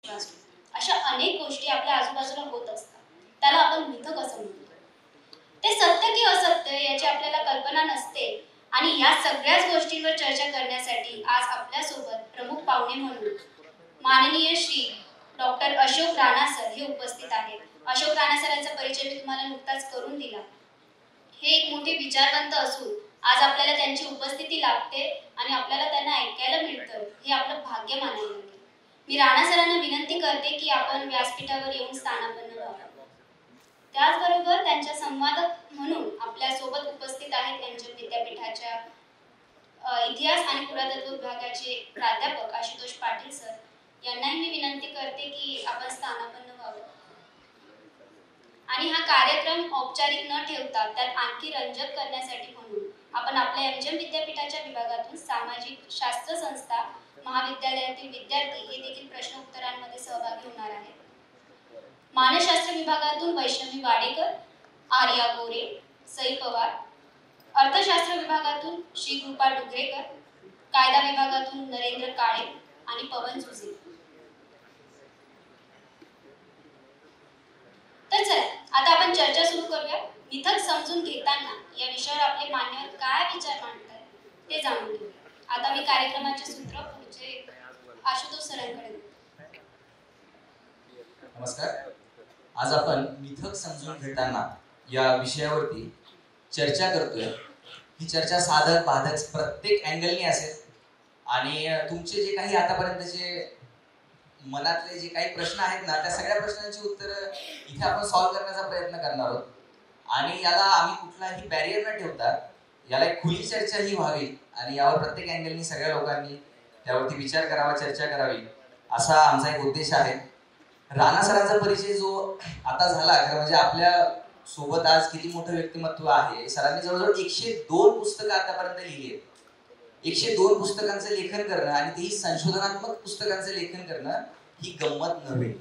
अशा अनेक गोष्टी आपल्या आजूबाजूला होत असतात. त्याला आपण मिथक असं म्हणतो. ते सत्य की असत्य याची आपल्याला कल्पना नसते आणि या सगळ्याच गोष्टींवर चर्चा करण्यासाठी आज आपल्यासोबत प्रमुख पाहुणे म्हणून माननीय श्री डॉक्टर अशोक राणा सर हे उपस्थित आहेत. अशोक राणा सरांचा परिचय मी तुम्हाला नुकताच करून दिला. हे एक मोठे विचारवंत असून आज आपल्याला त्यांची उपस्थिती लाभते आणि आपल्याला त्यांना ऐकायला मिळतं हे आपलं भाग्य मानायला लागेल. मी राणा सरांना विनंती करते की आपण व्यासपीठावर येऊन स्थानापन्न व्हावं. त्याचबरोबर त्यांच्या संवादक म्हणून आपल्यासोबत उपस्थित आहेत त्यांच्या विद्यापीठाच्या इतिहास आणि पुरातत्व विभागाचे प्राध्यापक आशुतोष पाटील सर. यांनाही मी विनंती करते की आपण स्थानापन्न व्हावं आणि हा कार्यक्रम औपचारिक न ठेवता त्यात आणखी रंजक करण्यासाठी म्हणून आपण आपल्या एमजीएम विद्यापीठाच्या विभागातून सामाजिक शास्त्र संस्था महाविद्यालयातील विद्यार्थी हे देखील प्रश्न उत्तरांमध्ये सहभागी होणार आहेत. मानसशास्त्र विभागातून वैष्णवी वाडेकर, आर्या गोरे, सई पवार, अर्थशास्त्र विभागातून श्री कृपा डुगरेकर, कायदा विभागातून नरेंद्र काळे आणि पवन जुजे. तर चला आता आपण चर्चा सुरू करूया. मिथक समजून घेताना या विषयावर आपले मान्यवर काय विचार मांडतात ते जाणून घेऊया. आता मी कार्यक्रमाचे सूत्र पुढचे आशुतोष सरांकडे. नमस्कार. आज आपण मिथक समजून घेताना या विषयावरती चर्चा करतोय. ही चर्चा साधक बाधक प्रत्येक अँगलनी असेल आणि तुमचे जे काही आतापर्यंतचे मनातले जे काही प्रश्न आहेत ना त्या सगळ्या प्रश्नांची उत्तरं इथे आपण सॉल्व्ह करण्याचा प्रयत्न करणार आहोत. आणि याला आम्ही कुठलाही बॅरियर न ठेवता याला एक खुली चर्चा ही व्हावी आणि यावर प्रत्येक अँगलनी सगळ्या लोकांनी त्यावरती विचार करावा, चर्चा करावी असा आमचा एक उद्देश आहे. राणा सरांचा परिचय जो आता झाला खरं म्हणजे आपल्या सोबत आज किती मोठं व्यक्तिमत्व आहे. सरांनी जवळजवळ 102 पुस्तकं आतापर्यंत लिहिली आहेत. 102 पुस्तकांचं लेखन करणं आणि तेही संशोधनात्मक पुस्तकांचं लेखन करणं ही गंमत नव्हे.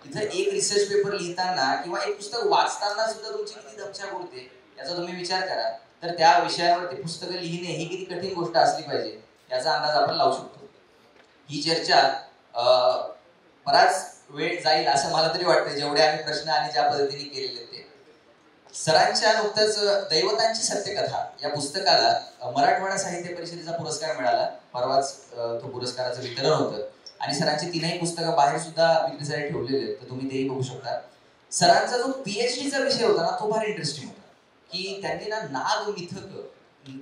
तिथं एक रिसर्च पेपर लिहिताना किंवा एक पुस्तक वाचताना सुद्धा तुमची किती दमछाक उडते याचा तुम्ही विचार करा. तर त्या विषयावरती पुस्तकं लिहिणे ही किती कठीण गोष्ट असली पाहिजे याचा अंदाज आपण लावू शकतो. ही चर्चा बराच वेळ जाईल असं मला तरी वाटतं जेवढे आम्ही प्रश्न आणि ज्या पद्धतीने केलेले ते. सरांच्या नुकतंच दैवतांची सत्यकथा या पुस्तकाला मराठवाडा साहित्य परिषदेचा पुरस्कार मिळाला. परवाच तो पुरस्काराचं वितरण होतं आणि सरांची 3ही पुस्तकं बाहेर सुद्धा विक्रीसाठी ठेवलेले आहेत तर तुम्ही तेही बघू शकता. सरांचा जो पीएचडीचा विषय होता ना तो फार इंटरेस्टिंग होता की त्यांनी ना नाग मिथक,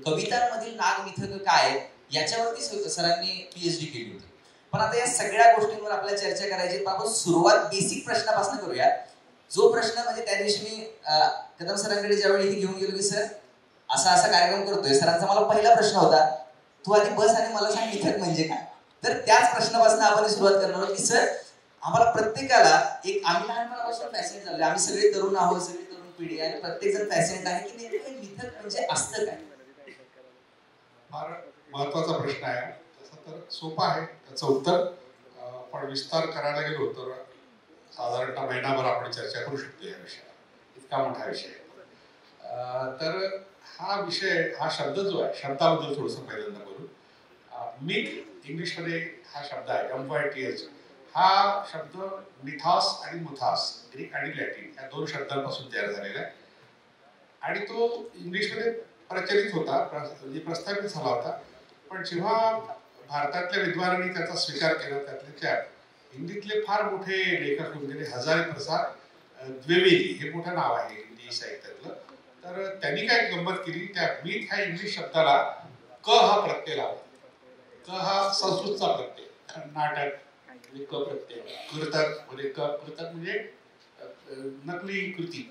कवितांमधील नाग मिथक काय याच्यावरती सरांनी पीएचडी केली होती. पण आता या सगळ्या गोष्टींवर आपल्याला चर्चा करायची. आपण सुरुवात बेसिक प्रश्नापासून करूया. जो प्रश्न म्हणजे त्या दिवशी मी कदम सरांकडे ज्यावेळी घेऊन गेलो की सर असा असा कार्यक्रम करतोय. सरांचा मला पहिला प्रश्न होता तू आधी बस आणि मला सांग मिथक म्हणजे काय. तर त्याच प्रश्नापासून आपण सुरुवात करणार आहोत की सर आम्हाला प्रत्येकाला एक आम्ही लहानपणापासून फॅसिनेट झालो. आम्ही सगळे तरुण आहोत, सगळी तरुण पिढी आणि प्रत्येक जण फॅसिनेट आहे की नेमकं मिथक म्हणजे असतं काय. फार महत्वाचा प्रश्न आहे. तसं तर सोपा आहे त्याचं उत्तर. पण विस्तार करायला गेलो तर साधारणतः महिनाभर आपण चर्चा करू शकतो या विषयावर. इतका मोठा विषय आहे. तर हा विषय हा शब्द जो आहे शब्दाबद्दल थोडंसं पहिल्यांदा बोलू. मिथ इंग्लिशमध्ये हा शब्द आहे MYTH. हा शब्द मिथॉस आणि मुथास ग्रीक आणि लॅटिन या 2 शब्दांपासून तयार झालेला आहे आणि तो इंग्लिशमध्ये प्रचलित होता, म्हणजे प्रस्थापित झाला होता. पण जेव्हा भारतातल्या विद्वानांनी त्याचा स्वीकार केला त्यातले त्यात हिंदीतले फार मोठे लेखक होऊन गेले हजारी प्रसाद द्विवेदी हे मोठं नाव आहे हिंदी साहित्यातलं. तर त्यांनी काय गंमत केली त्या मिथ ह्या इंग्लिश शब्दाला क हा प्रत्यय लावला. क हा संस्कृतचा प्रत्यय. कर्नाटक म्हणजे क प्रत्यय, कृतक म्हणजे क कृतक म्हणजे नकली कृती.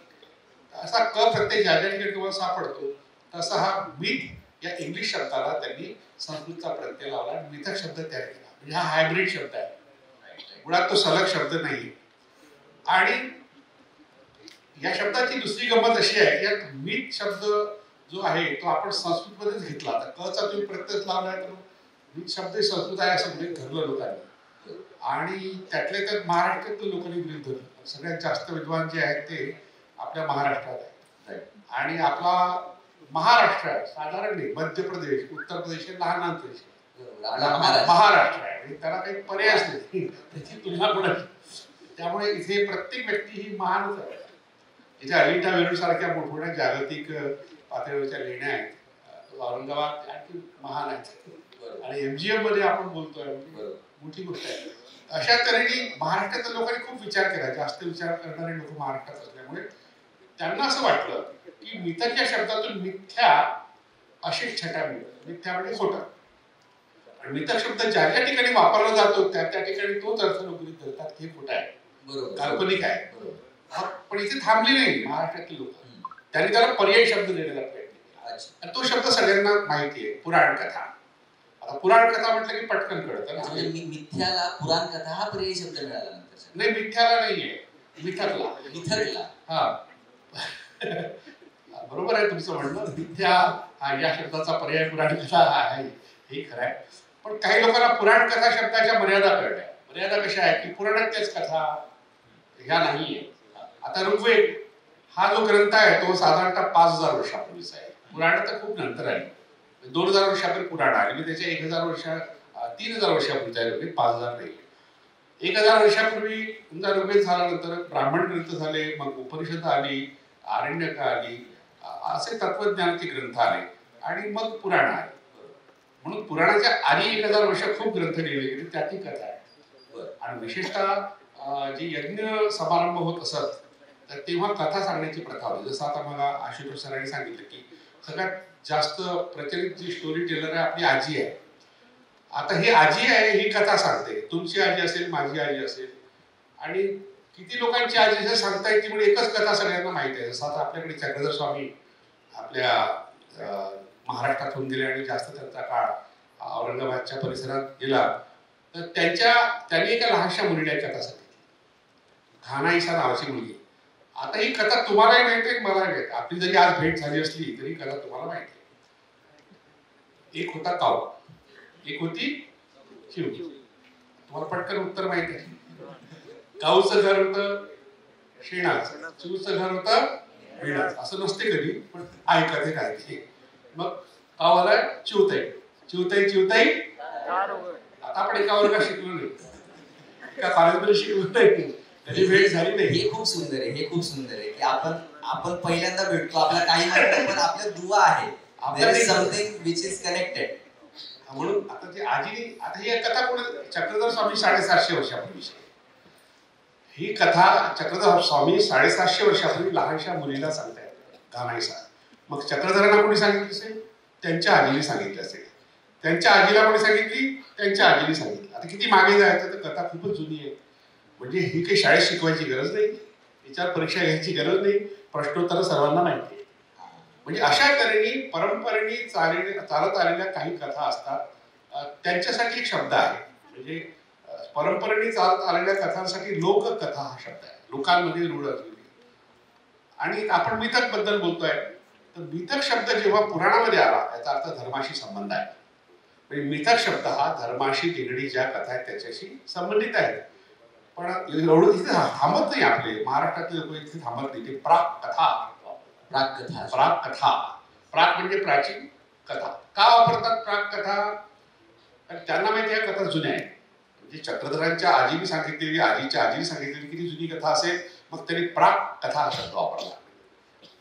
असा क प्रत्यय ज्या ज्या ठिकाणी तुम्हाला सापडतो तसा हा मिथ या इंग्लिश शब्दाला त्यांनी संस्कृतचा प्रत्यय लावला आणि मिथक शब्द तयार केला. म्हणजे हा हायब्रिड शब्द आहे. मुळात तो सलग शब्द नाही. आणि या शब्दाची दुसरी गंमत अशी आहे की मिथ शब्द जो आहे तो आपण संस्कृतमध्येच घेतला. आता कचा तुम्ही प्रत्यय लावला तर मिथ शब्द संस्कृत आहे असं म्हणजे धरलं लोकांनी आणि त्यातल्या त्यात महाराष्ट्रातल्या लोकांनी गृहीत धरलं. सगळ्यात जास्त विद्वान जे आहेत ते आपल्या महाराष्ट्रात आहेत आणि आपला महाराष्ट्र साधारण नाही मध्य प्रदेश, उत्तर प्रदेश हे लहान प्रदेश महाराष्ट्र आहे म्हणजे त्याला काही पर्यायच नाही, त्याची तुलना कोणाची. त्यामुळे इथे प्रत्येक व्यक्ती ही महानच आहे. इथे अलिटा वेरूळ सारख्या मोठमोठ्या जागतिक पातळीवरच्या लेण्या आहेत, औरंगाबाद आणखी महान आहेत, आणि MGM मध्ये आपण बोलतोय म्हणजे मोठी गोष्ट आहे. अशा तऱ्हेने महाराष्ट्रातल्या लोकांनी खूप विचार केला, जास्त विचार करणारे लोक महाराष्ट्रात असल्यामुळे त्यांना असं वाटलं की मिथक या शब्दातून मिथ्या अशी छटा मिळत. मिथ्या म्हणजे खोटं, आणि मिथक शब्द ज्या ज्या ठिकाणी वापरला जातो त्या त्या ठिकाणी तोच अर्थ लोक धरतात की हे खोटं आहे, बरोबर, काल्पनिक आहे, बरोबर. पण इथे थांबली नाही महाराष्ट्रातली लोक, त्यांनी त्याला पर्यायी शब्द देण्याचा प्रयत्न केला, आणि तो शब्द सगळ्यांना माहिती आहे, पुराण कथा. आता पुराण कथा म्हटलं की पटकन कळतं ना. मिथ्याला पुराण कथा हा पर्यायी शब्द मिळाला नंतर. नाही, मिथ्याला नाहीये, मिथकला. मिथकला, हा बरोबर आहे तुमचं म्हणणं. मिथ्या हा या शब्दाचा पर्याय पुराण कथा आहे, हे खरं आहे. पण काही लोकांना पुराण कथा शब्दाच्या मर्यादा कळल्या. मर्यादा कशा आहेत की पुराणातल्याच कथा ह्या नाहीये. आता ऋग्वेद हा जो ग्रंथ आहे तो साधारणतः 5000 वर्षापूर्वीचा आहे. पुराण तर खूप नंतर आहे, 2000 वर्षापूर्वी पुराण आले, मी त्याच्या 3000 वर्षापूर्वीचा आहे, 5000 नाही. 1000 वर्षापूर्वी तुमचा ऋग्वेद झाल्यानंतर ब्राह्मण ग्रंथ झाले, मग उपनिषद आली, आरण्यक आली, असे तत्वज्ञानाचे ग्रंथ आले, आणि मग पुराण आले. म्हणून पुराणाच्या आधी 1000 वर्ष खूप ग्रंथ लिहिले गेले, त्यातही कथा आहे. आणि विशेषतः जे यज्ञ समारंभ होत असत तर तेव्हा कथा सांगण्याची प्रथा होती. जसं आता मला आशुतोष सरांनी सांगितलं की सगळ्यात जास्त प्रचलित जी स्टोरी टेलर आहे आपली आजी आहे. आता ही आजी आहे, ही कथा सांगते. तुमची आजी असेल, माझी आजी असेल, आणि किती लोकांची आजी जर सांगता येते म्हणजे एकच कथा सगळ्यांना माहिती आहे. जसं आता आपल्याकडे चक्रधर स्वामी आपल्या महाराष्ट्रात होऊन गेले आणि जास्त त्यांचा काळ औरंगाबादच्या परिसरात गेला, तर त्यांनी एका लहानशा मुलीला एक कथा सांगितली, घानाईसा नावाची मुलगी. आता ही कथा तुम्हालाही माहिती आहे, मलाही माहिती. आपली जरी आज भेट झाली असली तरी कथा तुम्हाला माहिती आहे. एक होता काऊ, एक होती चिव. तुम्हाला पटकन उत्तर माहिती आहे. काऊचं घर होतं शेणाचं, चिवचं घर होतं विणाचं. असं नसते कधी, पण आहे कथे काय ते. मग काऊ आला चिवताई, चिवताई चिवताई. आता आपण एका वर्गात शिकलो नाही, एका कॉलेजमध्ये शिकलो नाही, कधी भेट झाली नाही. हे खूप सुंदर आहे, हे खूप सुंदर आहे की आपण पहिल्यांदा भेटतो, आपला काही माहिती नाही, पण आपल्या दुवा आहे, there is something which is connected. म्हणून आता जी आजी, आता ही कथा कोण, चक्रधर स्वामी 750 वर्षापूर्वीची ही कथा. चक्रधर स्वामी 750 वर्षापूर्वी लहानशा मुलीला सांगतायत घानाईसा. मग चक्रधरांना कोणी सांगितलं असेल? त्यांच्या आजीने सांगितलं असेल. त्यांच्या आजीला कोणी सांगितली? त्यांच्या आजीने सांगितलं. आता किती मागे जायचं, तर कथा खूपच जुनी आहे. म्हणजे ही काही शाळेत शिकवायची गरज नाही, याच्यावर परीक्षा घ्यायची गरज नाही, प्रश्नोत्तर सर्वांना माहिती आहे. म्हणजे अशा तऱ्हेने परंपरेने चालत आलेल्या काही कथा असतात, त्यांच्यासाठी एक शब्द आहे. म्हणजे परंपरेने चालत आलेल्या कथांसाठी लोककथा हा शब्द आहे, लोकांमध्ये रूढ असलेली. आणि आपण मिथक बद्दल बोलतोय, तर मिथक शब्द जेव्हा पुराणामध्ये आला याचा अर्थ धर्माशी संबंध आहे. म्हणजे मिथक शब्द हा धर्माशी निगडीत ज्या कथा आहेत त्याच्याशी संबंधित आहेत. पण एवढं इथे थांबत नाही, आपले महाराष्ट्रातले लोक इथे थांबत नाही. ते प्राक कथा, प्राक कथा, प्राक कथा. प्राक म्हणजे प्राचीन, कथा. का वापरतात प्राक कथा? कारण त्यांना माहिती आहे कथा जुन्या आहे. म्हणजे चक्रधरांच्या आजीने सांगितलेली, आजीच्या आजीने सांगितलेली किती जुनी कथा असेल, मग त्यांनी प्राक कथा हा शब्द वापरला.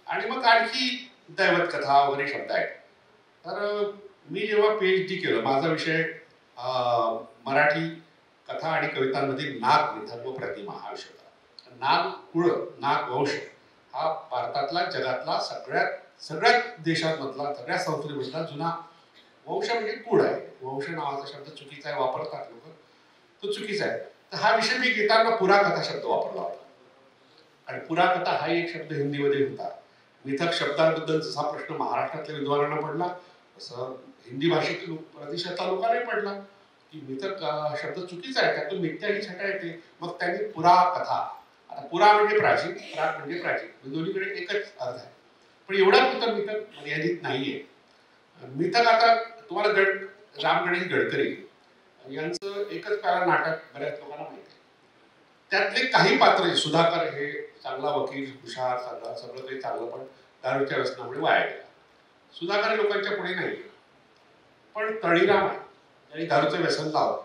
आणि मग आणखी दैवत कथा वगैरे शब्द आहेत. तर मी जेव्हा PhD केलं, माझा विषय मराठी कथा आणि कवितांमधील नाग, मिथक व प्रतिमा हा विषय होता. नाग कुळ, नाग वंश हा भारतातला, जगातला सगळ्यात देशांमधला, सगळ्या संस्कृतीमधला जुना वंश म्हणजे कुळ आहे. वंश नावाचा शब्द चुकीचा आहे, वापरतात लोक, तो चुकीचा आहे. तर हा विषय मी घेताना पुराकथा शब्द वापरला होता. आणि पुराकथा हा एक शब्द हिंदीमध्ये होता. मिथक शब्दाबद्दल जसा प्रश्न महाराष्ट्रातल्या विद्वानांना पडला, तसं हिंदी भाषेतील प्रदेशातल्या लोकांनाही पडला की मिथक शब्द चुकीचा आहे, त्यातून मिथ्या ही छटा येते. मग त्यांनी पुराकथा, आता पुरा म्हणजे प्राचीन, प्राक म्हणजे प्राचीन, दोन्हीकडे एकच अर्थ आहे. पण एवढा पुरतं मिथक मर्यादित नाहीये. मिथक आता तुम्हाला राम गणेश गडकरी यांचं एकच काळा नाटक बऱ्याच लोकांना माहिती आहे. त्यातले काही पात्र, सुधाकर हे चांगला वकील, हुशार, चांगला, सगळं काही चांगलं, पण दारूच्या व्यसनामुळे वाया गेला. सुधाकर लोकांच्या पुढे नाही. पण तळीराम आहे, ज्यांनी दारूचं व्यसन लावलं.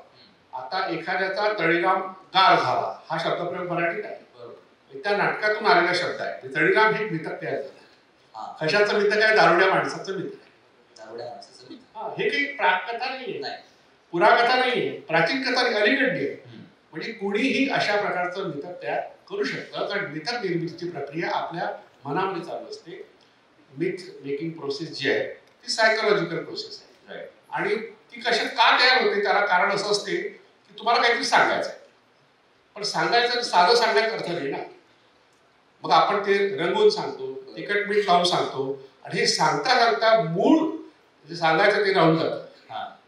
आता एखाद्याचा तळीराम गार झाला हा शब्दप्रयोग मराठीत आहे, त्या नाटकातून आलेला शब्द आहे. तळीराम हे मिथक तयार झालं. कशाचं मिथक आहे? दारुड्या माणसाचं मिथक आहे. हे काही प्राकथा नाहीये, पुराकथा नाहीये, प्राचीन कथा नाही, अलीकडली आहे. म्हणजे कुणीही अशा प्रकारचं मिथक तयार करू शकतं, कारण मिथक निर्मितीची प्रक्रिया आपल्या मनामध्ये चालू असते. मिथ मेकिंग प्रोसेस जी आहे ती सायकोलॉजिकल प्रोसेस आहे. आणि ती कशा का तयार होते त्याला कारण असं असते की तुम्हाला काहीतरी सांगायचं आहे, पण सांगायचं साधं सांगण्याचा अर्थ नाही ना. मग आपण ते रंगवून सांगतो, तिखट मीठ लावून सांगतो, आणि हे सांगता सांगता मूळ जे सांगायचं ते राहून जातं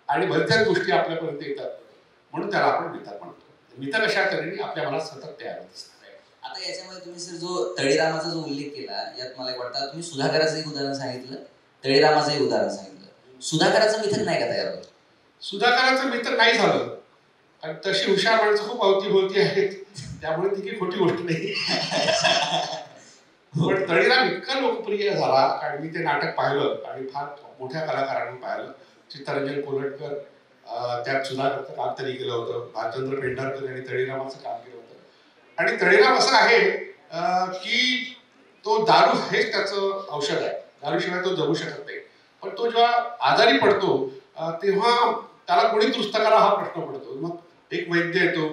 आणि भलत्याच गोष्टी आपल्यापर्यंत येतात. म्हणून त्याला आपण मिथक म्हणतो. मिथक अशा तऱ्हेने आपल्या मनात सतत तयार होत असतात. आता याच्यामध्ये तुम्ही सर जो तळीरामाचा जो उल्लेख केला, यात मला एक वाटतं तुम्ही सुधाकराचं एक उदाहरण सांगितलं, तळीरामाचं एक उदाहरण सांगितलं. सुधाकराचं मिथक नाही का तयार होत? सुधाकराचं मिथक नाही झालं, कारण तशी हुशार माणसं खूप अवतीभोवती आहेत, त्यामुळे ती काही खोटी गोष्ट नाही. पण तळीराम इतका लोकप्रिय झाला, कारण मी ते नाटक पाहिलं आणि फार मोठ्या कलाकारांनी पाहिलं. चित्तरंजन कोल्हटकर त्यात सुधाकरचं काम त्यांनी केलं होतं, भालचंद्र पेंढारकर यांनी तळीरामाचं काम केलं होतं. आणि तळीराम असं आहे की तो दारू हेच त्याचं औषध आहे, दारूशिवाय तो जगू शकत नाही. पण तो जेव्हा आजारी पडतो तेव्हा त्याला कोणी दुरुस्त करा हा प्रश्न पडतो. मग एक वैद्य येतो,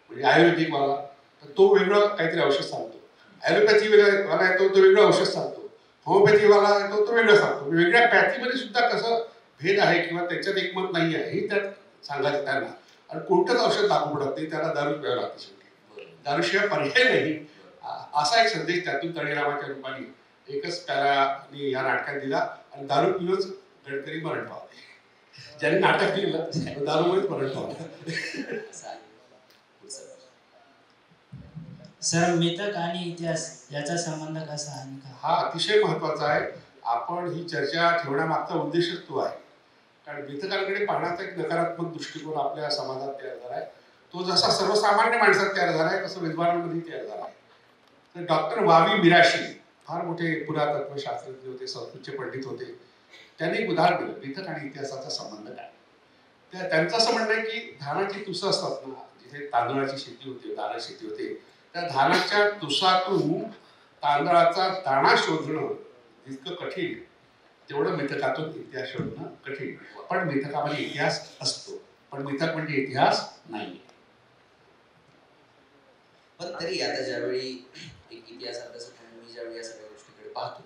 म्हणजे आयुर्वेदिक वाला, तर तो वेगळं काहीतरी औषध सांगतो. ॲलोपॅथी वाला येतो, तो वेगळं औषध सांगतो. होमिओपॅथी वाला येतो, तो वेगळं सांगतो. वेगळ्या पॅथीमध्ये सुद्धा कसं भेद आहे किंवा त्याच्यात एकमत नाही आहे हे त्यात सांगायचं त्यांना. आणि कोणतंच औषध लागू पडत नाही, त्याला दारू प्यावं लागते शेवटी. दारूशिवाय पर्याय नाही, असा एक संदेश त्यातून तळीरामाच्या रूपाने एकच पॅराने या नाटकात दिला. आणि दारू पिऊच गडकरी मरण पावले. ज्यांनी नाटक लिहिलं दारूमुळेच मरण पावलं. सर, मिथक आणि इतिहास याचा संबंध कसा आणि का? हा अतिशय महत्वाचा आहे. आपण ही चर्चा ठेवण्यामागचा उद्देशच तो आहे. कारण मिथकांकडे पाहण्याचा एक नकारात्मक दृष्टिकोन आपल्या समाजात तयार झाला आहे. तो जसा सर्वसामान्य माणसात तयार झाला आहे तसं विद्वानांमध्ये तयार झाला आहे. तर डॉक्टर वावी मिराशी फार मोठे पुरातत्व शास्त्रज्ञ होते, संस्कृतचे पंडित होते. त्यांनी एक उदाहरण दिलं, मिथक आणि इतिहासाचा संबंध काय. त्यांचं असं म्हणणं आहे की धानाची तुसं असतात ना, जिथे तांदळाची शेती होते, दाणा शेती होते, त्या धानाच्या तुसातून तांदळाचा दाणा शोधणं जितकं कठीण तेवढं मिथकातून इतिहास शोधणं कठीण. पण मिथकामध्ये इतिहास असतो, पण मिथक म्हणजे इतिहास नाही. पण तरी आता ज्यावेळी एक इतिहास अभ्यासक म्हणून मी ज्यावेळी या सगळ्या गोष्टीकडे पाहतो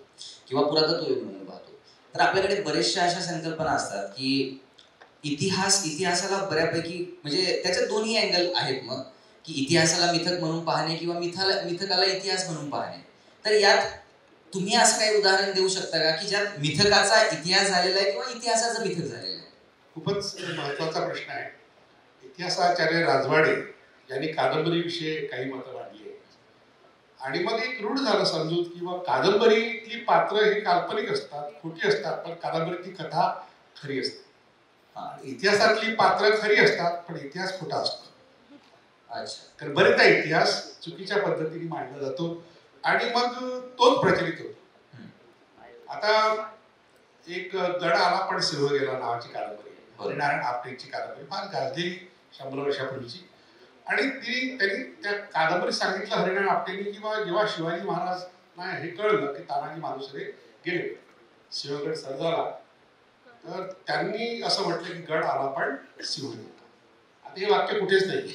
किंवा पुरातत्व म्हणून पाहतो, तर आपल्याकडे बरेचशा अशा संकल्पना असतात की इतिहासाला बऱ्यापैकी म्हणजे त्याच्यात दोन्ही अँगल आहेत. मग की इतिहासाला मिथक म्हणून पाहणे किंवा मिथकाला इतिहास म्हणून पाहणे. तर यात तुम्ही असं काही उदाहरण देऊ शकता का की ज्यात मिथकाचा इतिहास झालेला आहे किंवा इतिहासाचं मिथक झालेलं आहे? खूपच महत्वाचा प्रश्न आहे. इतिहासाचार्य राजवाडे यांनी कादंबरीविषयी काही मतं मांडली आहेत. आणि मग एक रूढ झालं समजूत किंवा कादंबरीतली पात्र ही काल्पनिक असतात, खोटी असतात, पण कादंबरीतली कथा खरी असते. इतिहासातली पात्र खरी असतात, पण इतिहास खोटा असतो. अच्छा. तर बरेचदा इतिहास चुकीच्या पद्धतीने मांडला जातो आणि मग तोच प्रचलित होतो. आता एक गड आला पण सिंह गेला नावाची कादंबरी आहे, हरिनारायण आपटेची कादंबरी, फार गाजलेली 100 वर्षापूर्वीची. आणि त्यांनी त्या कादंबरीत सांगितलं हरिनारायण आपटेंनी की जेव्हा शिवाजी महाराज नाही हे कळलं की तानाजी मालुसरे गेले, सिंहगड सर झाला, तर त्यांनी असं म्हटलं की गड आला पण सिंह गेला. आता हे वाक्य कुठेच नाही,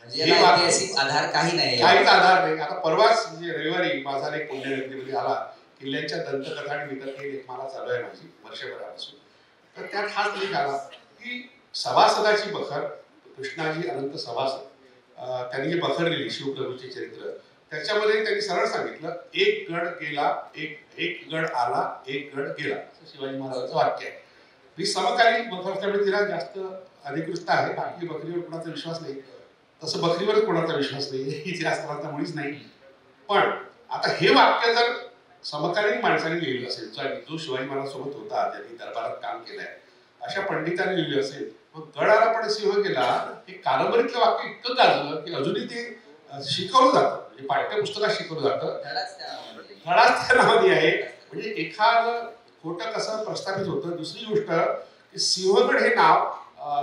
ऐतिहासिक आधार काही नाही, काहीच आधार नाही. आता परवाच म्हणजे रविवारी माझा एक पुण्यनगरीमध्ये आला, किल्ल्यांच्या दंतकथा आणि मिथक ही लेखमाला चालू आहे माझी वर्षभरापासून. तर त्यात हाच लेख आला की सभासदाची बखर, कृष्णाजी अनंत सभासद, त्यांनी जी बखर लिहिली शिवप्रभूचे चरित्र, त्याच्यामध्ये त्यांनी सरळ सांगितलं एक गड गेला, एक गड आला, एक गड गेला, असं शिवाजी महाराजांचं वाक्य आहे. ही समकालीन बखर त्यामुळे तिला जास्त अधिकृत आहे. बाकी बकरीवर कोणाचा विश्वास नाही, तसं बकरीवर कोणाचा विश्वास नाही, इतिहासकारांचा मुळीच नाही. पण आता हे वाक्य जर समकालीन माणसाने लिहिलं असेल, जो शिवाजी महाराजांसोबत होता, ज्यांनी दरबारात काम केलंय, अशा पंडितांनी लिहिलं असेल, मग गड आला पण सिंह गेला, हे कादंबरीतलं वाक्य इतकं गाजलं की अजूनही ते शिकवलं जातं, म्हणजे पाठ्यपुस्तकात शिकवलं जातं, धडाच त्या नावाने आहे. म्हणजे एखादं खोटं कसं प्रस्थापित होतं. दुसरी गोष्ट की सिंहगड हे नाव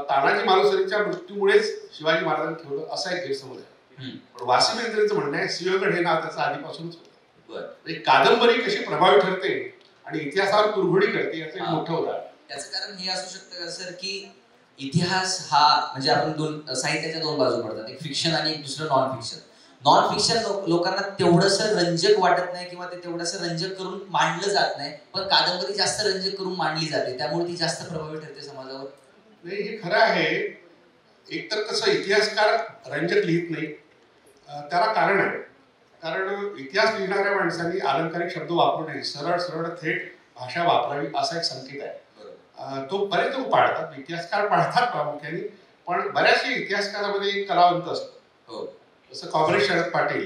तानाजी मालुसरेंच्या मृत्यूमुळेच शिवाजी महाराजांनी ठेवलं असा एक गैरसमज आहे. पण वासिमेंद्रांचं म्हणणं आहे सिंहगड हे नाव त्याचं आधीपासूनच होतं. एक कादंबरी कशी प्रभावी ठरते आणि इतिहासावर कुरघोडी करते याचं एक मोठं उदाहरण. त्याचं कारण हे असू शकतं का सर की इतिहास हा म्हणजे आपण साहित्याच्या दोन बाजू पडतात, एक फिक्शन आणि एक दुसरं नॉन फिक्शन. नॉन फिक्शन लोकांना तेवढंसं रंजक वाटत नाही किंवा ते तेवढंसं रंजक करून मांडलं जात नाही, पण कादंबरी जास्त रंजक करून मांडली जाते, त्यामुळे ती जास्त प्रभावी ठरते समाजावर. नाही, हे खरं आहे. एकतर कसं इतिहासकार रंजक लिहित नाही, त्याला कारण आहे. कारण इतिहास लिहिणाऱ्या माणसांनी अलंकारिक शब्द वापरू नये, सरळ सरळ थेट भाषा वापरावी असा एक संकेत आहे. तो बरेच लोक पाळतात, इतिहासकार पाळतात प्रामुख्याने, पण बऱ्याचशा इतिहासकारामध्ये एक कलावंत असतो. जसं काँग्रेस शरद पाटील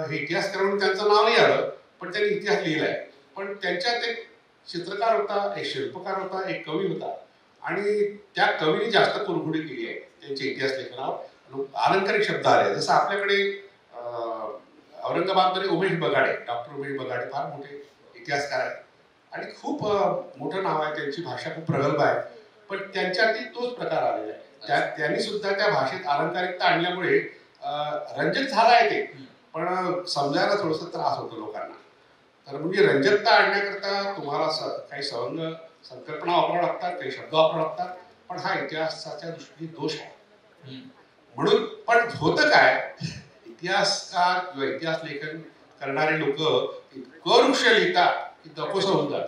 हे इतिहासकार म्हणून त्यांचं नाव नाही आलं, पण त्यांनी इतिहास लिहिलाय. पण त्यांच्यात एक चित्रकार होता, एक शिल्पकार होता, एक कवी होता, आणि त्या कवीने जास्त कुरघोडी केली आहे त्यांच्या इतिहास लेखनावर. अलंकारिक शब्द आले, जसं आपल्याकडे औरंगाबादमध्ये उमेश बगाडे, डॉक्टर उमेश बगाडे फार मोठे इतिहासकार आहेत आणि खूप मोठं नाव आहे, त्यांची भाषा खूप प्रगल्भ आहे. पण त्यांच्यातही तोच प्रकार आलेला आहे. त्यांनी सुद्धा त्या भाषेत अलंकारिकता आणल्यामुळे रंजक झाला आहे ते, पण समजायला थोडासा त्रास होतो लोकांना. तर म्हणजे रंजकता आणण्याकरता तुम्हाला काही संबंध संकल्पना वापरावं लागतात, काही शब्द वापरावं लागतात, पण हा इतिहासाच्या दृष्टीने दोष आहे. म्हणून पण होतं काय, इतिहासकार किंवा इतिहास लेखन करणारे लोक इतकं वृक्ष लिहितात की दपोस होऊन जात.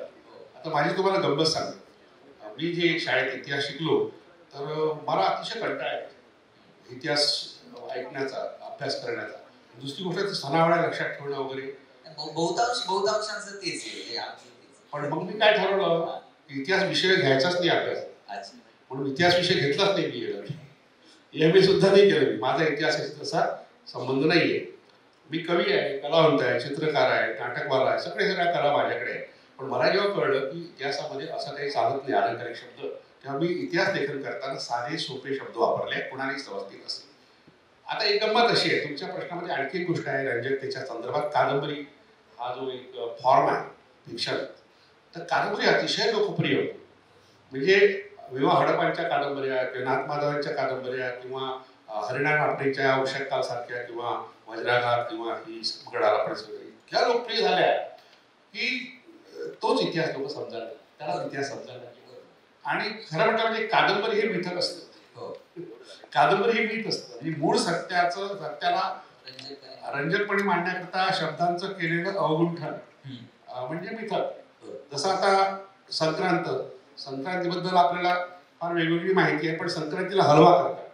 आता माझी तुम्हाला गंमत सांगतो. मी जे शाळेत इतिहास शिकलो तर मला अतिशय कंटाळा आहे इतिहास ऐकण्याचा, अभ्यास करण्याचा. दुसरी गोष्ट तर सणावाळ्या लक्षात ठेवणं वगैरे, बहुतांशांचं तेच आहे. पण मग मी काय ठरवलं, इतिहास विषय घ्यायचाच नाही अभ्यास, म्हणून इतिहास विषय घेतलाच नाही. मी एम ए सुद्धा नाही केलं. माझा इतिहासाशी तसा संबंध नाहीये. मी कवी आहे, कलावंत आहे, चित्रकार आहे, नाटकवाला आहे, सगळ्या कला माझ्याकडे आहे. पण मला जेव्हा कळलं की इतिहासामध्ये असं काही चालत नाही अलंकारिक शब्द, तेव्हा मी इतिहास लेखन करताना साधे सोपे शब्द वापरले, कुणालाही समजतील असे. आता एक गंमत अशी आहे, तुमच्या प्रश्नामध्ये आणखी एक गोष्ट आहे रंजकतेच्या संदर्भात. कादंबरी हा जो एक फॉर्म आहे फिक्शन, तर कादंबरी अतिशय लोकप्रिय होती. म्हणजे विवा हडपांच्या कादंबऱ्या किंवा नाथ माधवांच्या कादंबऱ्या किंवा हरिनारायण आपटेच्या औषधकाल सारख्या किंवा वज्राघात किंवा ही गडाला प्रसंग इतक्या लोकप्रिय झाल्या की तोच इतिहास लोक समजायला, त्याला इतिहास समजायला. आणि खरं म्हटलं म्हणजे कादंबरी हे मिथक असतं. कादंबरी हे मीठ असतं, म्हणजे मूळ सत्याला रंजकपणे मांडण्याकरता शब्दांचं केलेलं अवगुंठन म्हणजे मिथक. जसं आता संक्रांतीबद्दल आपल्याला फार वेगवेगळी माहिती आहे, पण संक्रांतीला हलवा करतात.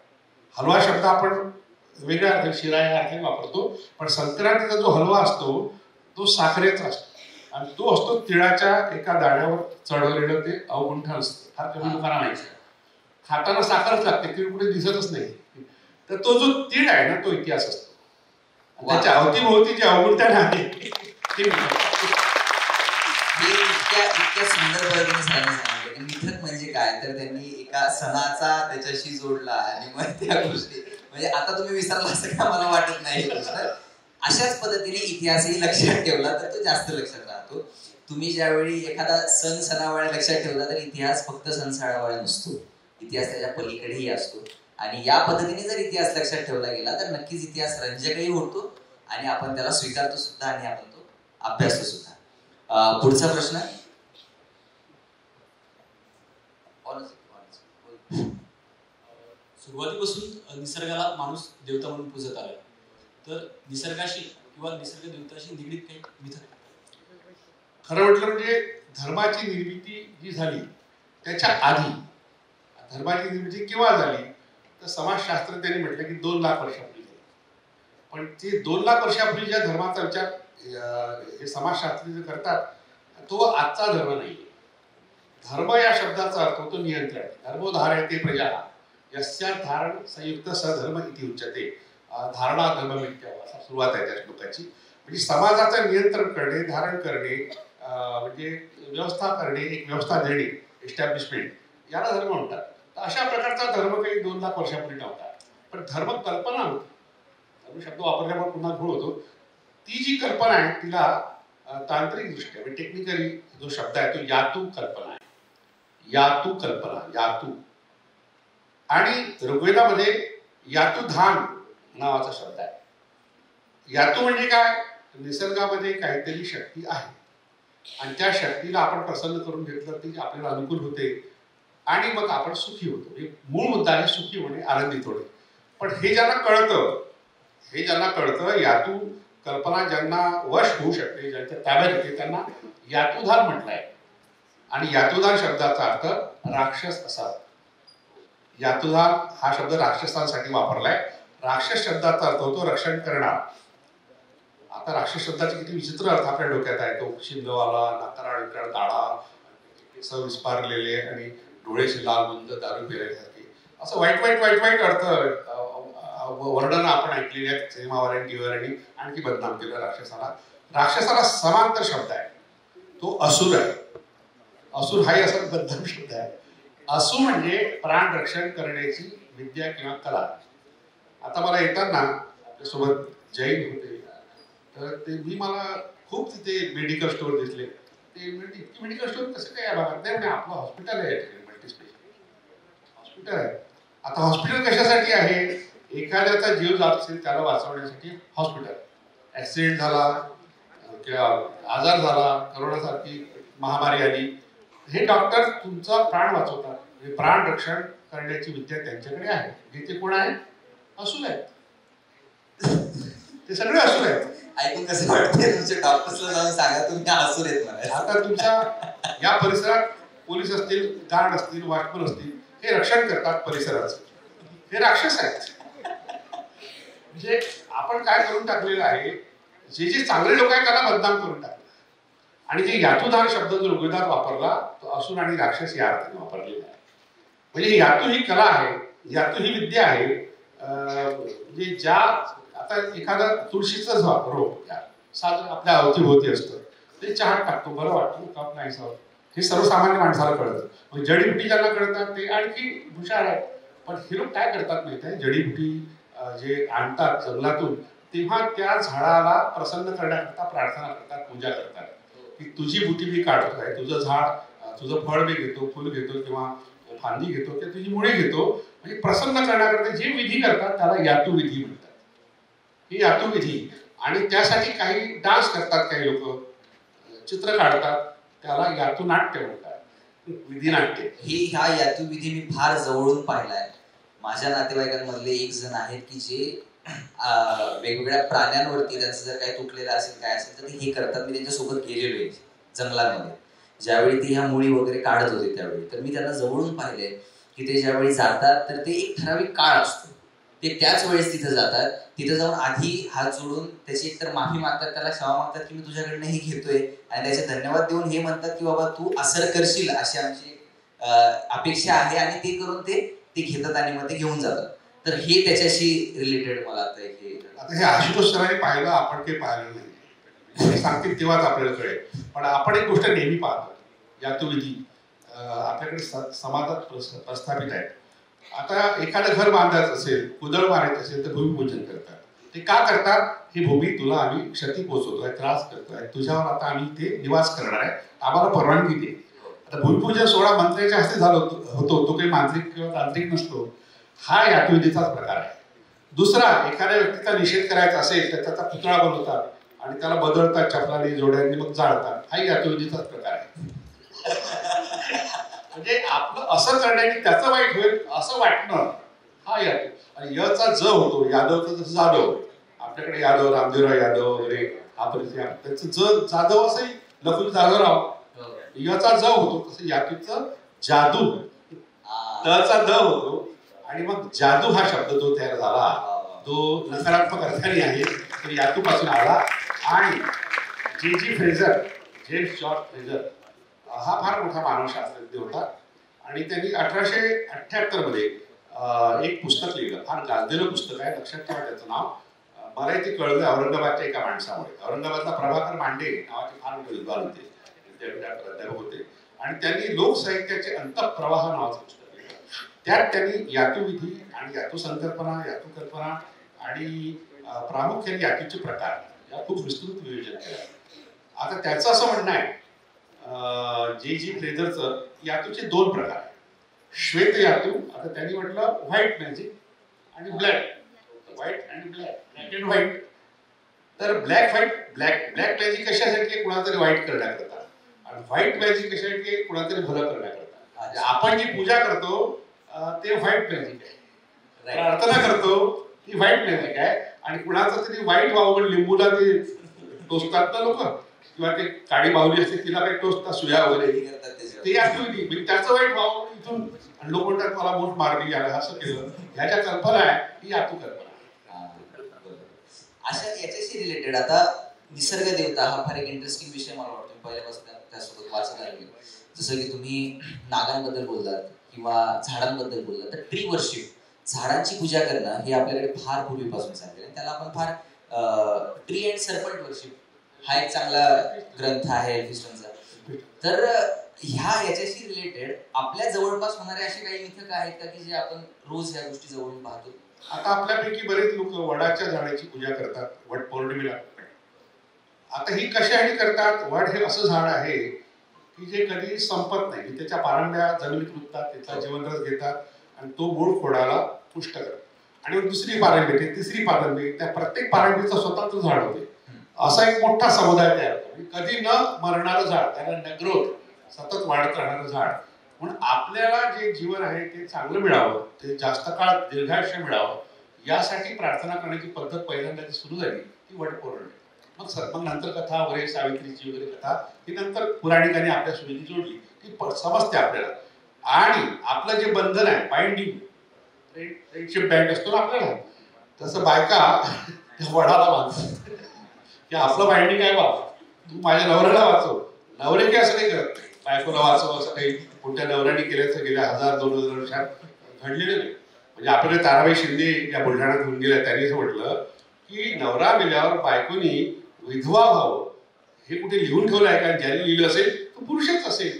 हलवा शब्द आपण वेगळ्या अर्थ, शिरा या अर्थाने वापरतो, पण संक्रांतीचा जो हलवा असतो तो साखरेचा असतो आणि तो असतो तिळाच्या एका दाण्यावर चढवलेलं ते अवगुंठन असतं. फार कमी लोकांना माहिती आहे. खाताना साखरच लागते, तीळ कुठे दिसतच नाही. तर तो जो तीळ आहे ना, तो इतिहास असतो. त्याच्या अवतीभोवती जे अवगुंठन आहे ते इतक्या सुंदर पद्धतीने सांगितलं की मिथक म्हणजे काय, तर त्यांनी एका सणाचा त्याच्याशी जोडला आणि मग त्या गोष्टी म्हणजे आता तुम्ही विसरला असं का मला वाटत नाही. अशाच पद्धतीने इतिहासही लक्षात ठेवला तर तो जास्त लक्षात राहतो. तुम्ही ज्यावेळी एखादा सण सणावाळ्या लक्षात ठेवला तर इतिहास फक्त सण सणावाळ्या नसतो, इतिहास त्याच्या पलीकडेही असतो. आणि या पद्धतीने जर इतिहास लक्षात ठेवला गेला तर नक्कीच इतिहास रंजकही होतो आणि आपण त्याला स्वीकारतो सुद्धा आणि आपण तो अभ्यासतो सुद्धा. पुढचा प्रश्न. सुरुवातीपासून निसर्गाला माणूस देवता म्हणून पूजत आला, तर निसर्गाशी किंवा निसर्ग देवताशी निगडीत काही मिथक? खरं म्हटलं म्हणजे धर्माची निर्मिती जी झाली त्याच्या आधी, धर्माची निर्मिती केव्हा झाली तर समाजशास्त्रज्ञांनी म्हटलं की 2 लाख वर्षापूर्वी झाली. पण ते 2 लाख वर्षापूर्वी ज्या धर्माचा विचार हे समाजशास्त्रज्ञ करतात तो आजचा धर्म नाही. धर्म या शब्दाचा अर्थ होतो नियंत्रण. धर्मोधारयते प्रजा यस्या धारण संयुक्त सधर्म इति उच्यते. धारणा धर्म मिथ्या असा सुरुवात आहे त्या श्लोकाची. म्हणजे समाजाचं नियंत्रण करणे, धारण करणे, म्हणजे व्यवस्था करणे, एक व्यवस्था देणे, एस्टॅब्लिशमेंट, याला धर्म म्हणतात. तर अशा प्रकारचा धर्म काही 2 लाख वर्षापूर्वी नव्हता. पण धर्म कल्पना होती. धर्म शब्द वापरल्यामुळे पुन्हा घोळ होतो. ती जी कल्पना आहे तिला तांत्रिक दृष्ट्या म्हणजे टेक्निकली जो शब्द आहे तो यातू कल्पना आहे. यातू कल्पना, यातू आणि ऋग्वेदामध्ये यातुधान नावाचा शब्द आहे. यातू म्हणजे काय? निसर्गामध्ये काहीतरी शक्ती आहे आणि त्या शक्तीला आपण प्रसन्न करून घेतलं ती आपल्याला अनुकूल होते आणि मग आपण सुखी होतो. मूळ मुद्दा आहे सुखी होणे, आनंदित होणे. पण हे ज्यांना कळतं यातू कल्पना ज्यांना वश होऊ शकते, ज्यांच्या ताब्यात येते, त्यांना यातुधान म्हटलंय. आणि यातुधान शब्दाचा अर्थ राक्षस असा. यातुधान हा शब्द राक्षसांसाठी वापरलाय. राक्षस शब्दाचा अर्थ होतो रक्षण करणार. आता राक्षस शब्दाचे किती विचित्र अर्थ आपल्या डोक्यात आहे. तो शिंगवाला, नाकारा दाढा, केस विस्पारलेले आणि डोळेशी लाल बुंद दारू पिल्यासारखे असं वाईट वाईट वाईट वाईट अर्थ वर्णन आपण ऐकलेली आहेत सिनेमावाल्यांनी, टीव्हीवरनी. आणखी बदनाम केलं राक्षसाला. राक्षसाला समांतर शब्द आहे, तो असुर आहे. असुर हाही असा बदनाम शब्द आहे. असु म्हणजे प्राण रक्षण करण्याची विद्या किंवा कला. आता मला येताना आपल्यासोबत जैन होते, तर ते मला खूप तिथे मेडिकल स्टोअर दिसले. ते इतकी मेडिकल स्टोअर कसं काय या भागात? नाही म्हणजे आपलं हॉस्पिटल आहे, मल्टीस्पेशालिटी हॉस्पिटल आहे. आता हॉस्पिटल कशासाठी आहे? एखाद्याचा जीव जात असेल त्याला वाचवण्यासाठी हॉस्पिटल. ऍक्सिडेंट झाला किंवा आजार झाला, करोनासारखी महामारी आली, हे डॉक्टर तुमचा प्राण वाचवतात. म्हणजे प्राण रक्षण करण्याची विद्या त्यांच्याकडे आहे. जिथे कोण आहे? असुर आहेत. ते सगळे असुर आहेत. ऐकून कसं वाटतंय? तुमच्या डॉक्टर्सला जाऊन सांगा तुम्ही असुर आहेत मला. आता तुमच्या या परिसरात पोलीस असतील, गार्ड असतील, वॉचमन असतील, हे रक्षण करतात परिसराचं. हे राक्षस आहेत. म्हणजे आपण काय करून टाकलेलं आहे, जे चांगले लोक आहेत त्याला बदनाम करून टाकलं. आणि जे यातुधान शब्द जो ऋग्वेदात वापरला तो असुर आणि राक्षस या अर्थाने वापरलेला आहे. म्हणजे यातू ही कला आहे, यातू ही विद्या आहे. म्हणजे ज्या आता एखादा तुळशीचं झाड रोप साधं आपल्या अवतीभोवती असतं, ते चहात टाकतो, बरं वाटतं, काप नाही सावं. हे सर्वसामान्य माणसाला कळतं. म्हणजे जडीबुटी ज्यांना कळतात ते आणखी हुशार आहेत. पण हे लोक काय करतात माहिती आहे? जडीबुटी जे आणतात जंगलातून, तेव्हा त्या झाडाला प्रसन्न करण्याकरता प्रार्थना करतात, पूजा करतात की तुझी बुटी मी काढतोय, तुझं झाड, तुझं फळ मी घेतो, फुल घेतो किंवा फांदी घेतो किंवा तुझी मुळे घेतो. म्हणजे प्रसन्न करण्याकरता जे विधी करतात त्याला यातू विधी म्हणतात. ही यातू विधी. आणि त्यासाठी काही डान्स करतात, काही लोक चित्र काढतात, त्याला यातू नाट्य म्हणतात, विधी नाट्य. ह्या यातू विधी मी फार जवळून पाहिलाय. माझ्या नातेवाईकांमधले एक जण आहेत की जे वेगवेगळ्या प्राण्यांवरती त्यांचं जर काही तुटलेलं असेल काय असेल तर ते हे करतात. मी त्यांच्यासोबत गेलेलो आहे जंगलांमध्ये, ज्यावेळी ते ह्या मुळी वगैरे काढत होते त्यावेळी. तर मी त्यांना जवळून पाहिले की ते ज्यावेळी जातात तर ते एक ठराविक काळ असतो, ते त्याच वेळेस तिथं जातात. तिथं जाऊन आधी हात जोडून त्याची एकतर माफी मागतात, त्याला क्षमा मागतात की मी तुझ्याकडनं हे घेतोय, आणि त्याचे धन्यवाद देऊन हे म्हणतात की बाबा तू असर करशील अशी आमची अपेक्षा आहे, आणि ते करून ते घेतात आणि मग ते घेऊन जातात. तर हे त्याच्याशी रिलेटेड मला आता हे आशुतोष सरांनी पाहिलं, आपण काही पाहिलं नाही. सांगतील तेव्हाच आपल्याला कळेल. पण आपण एक गोष्ट नेहमी पाहतो, यातुविधी आपल्याकडे समाजात प्रस्थापित आहे. आता एखादं घर बांधायचं असेल, कुदळ मारायचं असेल तर भूमिपूजन करतात. ते का करतात? ही भूमी तुला आम्ही क्षती पोहोचवतोय, त्रास करतोय, तुझ्यावर आता आम्ही ते निवास करणार आहे, आम्हाला परवानगी दे. आता भूमिपूजन सोहळा मंत्र्याच्या हस्ते झाला होतो, तो काही मांत्रिक किंवा तांत्रिक नसतो. हा यातुविधीचाच प्रकार आहे. दुसरा, एखाद्या व्यक्तीचा निषेध करायचा असेल तर त्याचा पुतळा बनवतात आणि त्याला बदलतात चपलाने, जोड्यांनी, मग जाळतात. हा यातुविधीचाच प्रकार आहे. म्हणजे आपलं असं करण्याने त्याचं वाईट होईल असं वाटणं, हा यातू. आणि यचा ज होतो, यादवचं जसं जाधव, आपल्याकडे यादव, रामदेवराव यादव वगैरे हा परिचय, त्याचं ज जाधव असंही लखुजी जाधवराव, याचा ज होतो, तसं यातूचं जादू, तचा द होतो. आणि मग जादू हा शब्द जो तयार झाला तो नकारात्मक अर्थाने आहे, तो यातूपासून आला. आणि J.G. Fraser, James George Fraser हा फार मोठा मानवशास्त्रज्ञ होता आणि त्यांनी 1878 मध्ये एक पुस्तक लिहिलं, फार गाजलेलं पुस्तक आहे, लक्षात ठेवा त्याचं नाव. मला ते कळलं औरंगाबादच्या एका माणसामुळे. औरंगाबादला प्रभाकर मांडे नावाचे फार मोठे विद्वान होते, विद्यापीठात होते, आणि त्यांनी लोकसाहित्याचे अंतःप्रवाह नावाचं पुस्तक लिहिलं. त्यात त्यांनी यातुविधी आणि यातू संकल्पना, यातू कल्पना आणि प्रामुख्याने यातूचे प्रकार या खूप विस्तृत नियोजन केलं. आता त्याचं असं म्हणणं आहे, J.G. फ्रेझरचं, यातूचे दोन प्रकार आहेत. श्वेत यातू, आता त्यांनी म्हटलं व्हाईट मॅजिक आणि ब्लॅक, व्हाईट आणि ब्लॅक अँड व्हाईट. तर ब्लॅक मॅजिक कशासाठी? कुणातरी वाईट करण्याकरता, आणि व्हाईट मॅजिक कशासाठी? कुणातरी भलं करण्याकरता. म्हणजे आपण जी पूजा करतो ते व्हाईट मॅजिक आहे, प्रार्थना करतो ती व्हाईट मॅजिक आहे, आणि कुणाचं तरी वाईट व्हावं लिंबूला ते टोचतात ना लोक, किंवा ते काळी बाहुली असते तिला काही टोचतात सुया वगैरे करतात, ते ऍक्टिव्हिटी म्हणजे त्याचं वाईट व्हावं इथून, आणि लोक म्हणतात मला मोठ मारली आला असं केलं. ह्याच्या कल्पना आहे ही आतू कल्पना. अशा याच्याशी रिलेटेड आता निसर्ग देवता हा फार एक इंटरेस्टिंग विषय मला वाटतो. पहिल्यापासून त्यासोबत वाचत आले, जसं की तुम्ही नागांबद्दल बोललात किंवा झाडांबद्दल बोललात, तर ट्री वर्शिप, झाडांची पूजा करणं हे आपल्याकडे फार पूर्वीपासून चाललेलं आहे. त्याला आपण फार ट्री अँड सर्पंट वर्शिप हा एक चांगला ग्रंथ आहे एल्फिस्टनचा. तर याच्याशी रिलेटेड आपल्या जवळपास होणारे असे काही मिथक आहेत का की जे आपण रोज ह्या गोष्टी जवळून पाहतो? आता आपल्यापैकी बरेच लोक वडाच्या झाडाची पूजा करतात वट पौर्णिमेला. आता ही कशासाठी करतात? वड हे असं झाड आहे की जे कधी संपत नाही. त्याच्या पारंब्या जमिनीत रुजतात, त्याचा जीवनरस घेतात आणि तो मूळ खोडाला पुष्ट करतात. आणि दुसरी पारंबी येते, तिसरी पारंबी, त्या प्रत्येक पारंबीचं स्वतःचं झाड होते. असा एक मोठा समुदाय तयार होतो. कधी न मरणारं झाड, त्याला नग्रोथ, सतत वाढत राहणारं झाड. म्हणून आपल्याला जे जीवन आहे ते चांगलं मिळावं, ते जास्त काळ दीर्घायुष्य मिळावं, यासाठी प्रार्थना करण्याची पद्धत पहिल्यांदा जी सुरू झाली ती वटपौर्णिमा. मग नंतर कथा वगैरे, सावित्रीची वगैरे कथा ही नंतर पुराणिकांनी आपल्या सुविधी जोडली, ती समजते आपल्याला. आणि आपलं जे बंधन आहे, बाइंडिंग, फ्रेंडशिप बँड असतो ना आपल्याला, तसं बायका वडाला बांधतात की आपलं बाइंडिंग आहे बा, तू माझ्या नवऱ्याला वाचव. नवरे काय असं काही करत नाही, बायकोला वाचव असं काही कोणत्या नवऱ्याने केल्याचं गेल्या 1000-2000 वर्षात घडलेलं नाही. म्हणजे आपल्याकडे ताराबाई शिंदे या बुलढाण्यात होऊन गेल्या, त्यांनी असं म्हटलं की नवरा मेल्यावर बायकोनी विधवा व्हावं हे कुठे लिहून ठेवलं आहे का? ज्याने लिहिलं असेल तो पुरुषच असेल.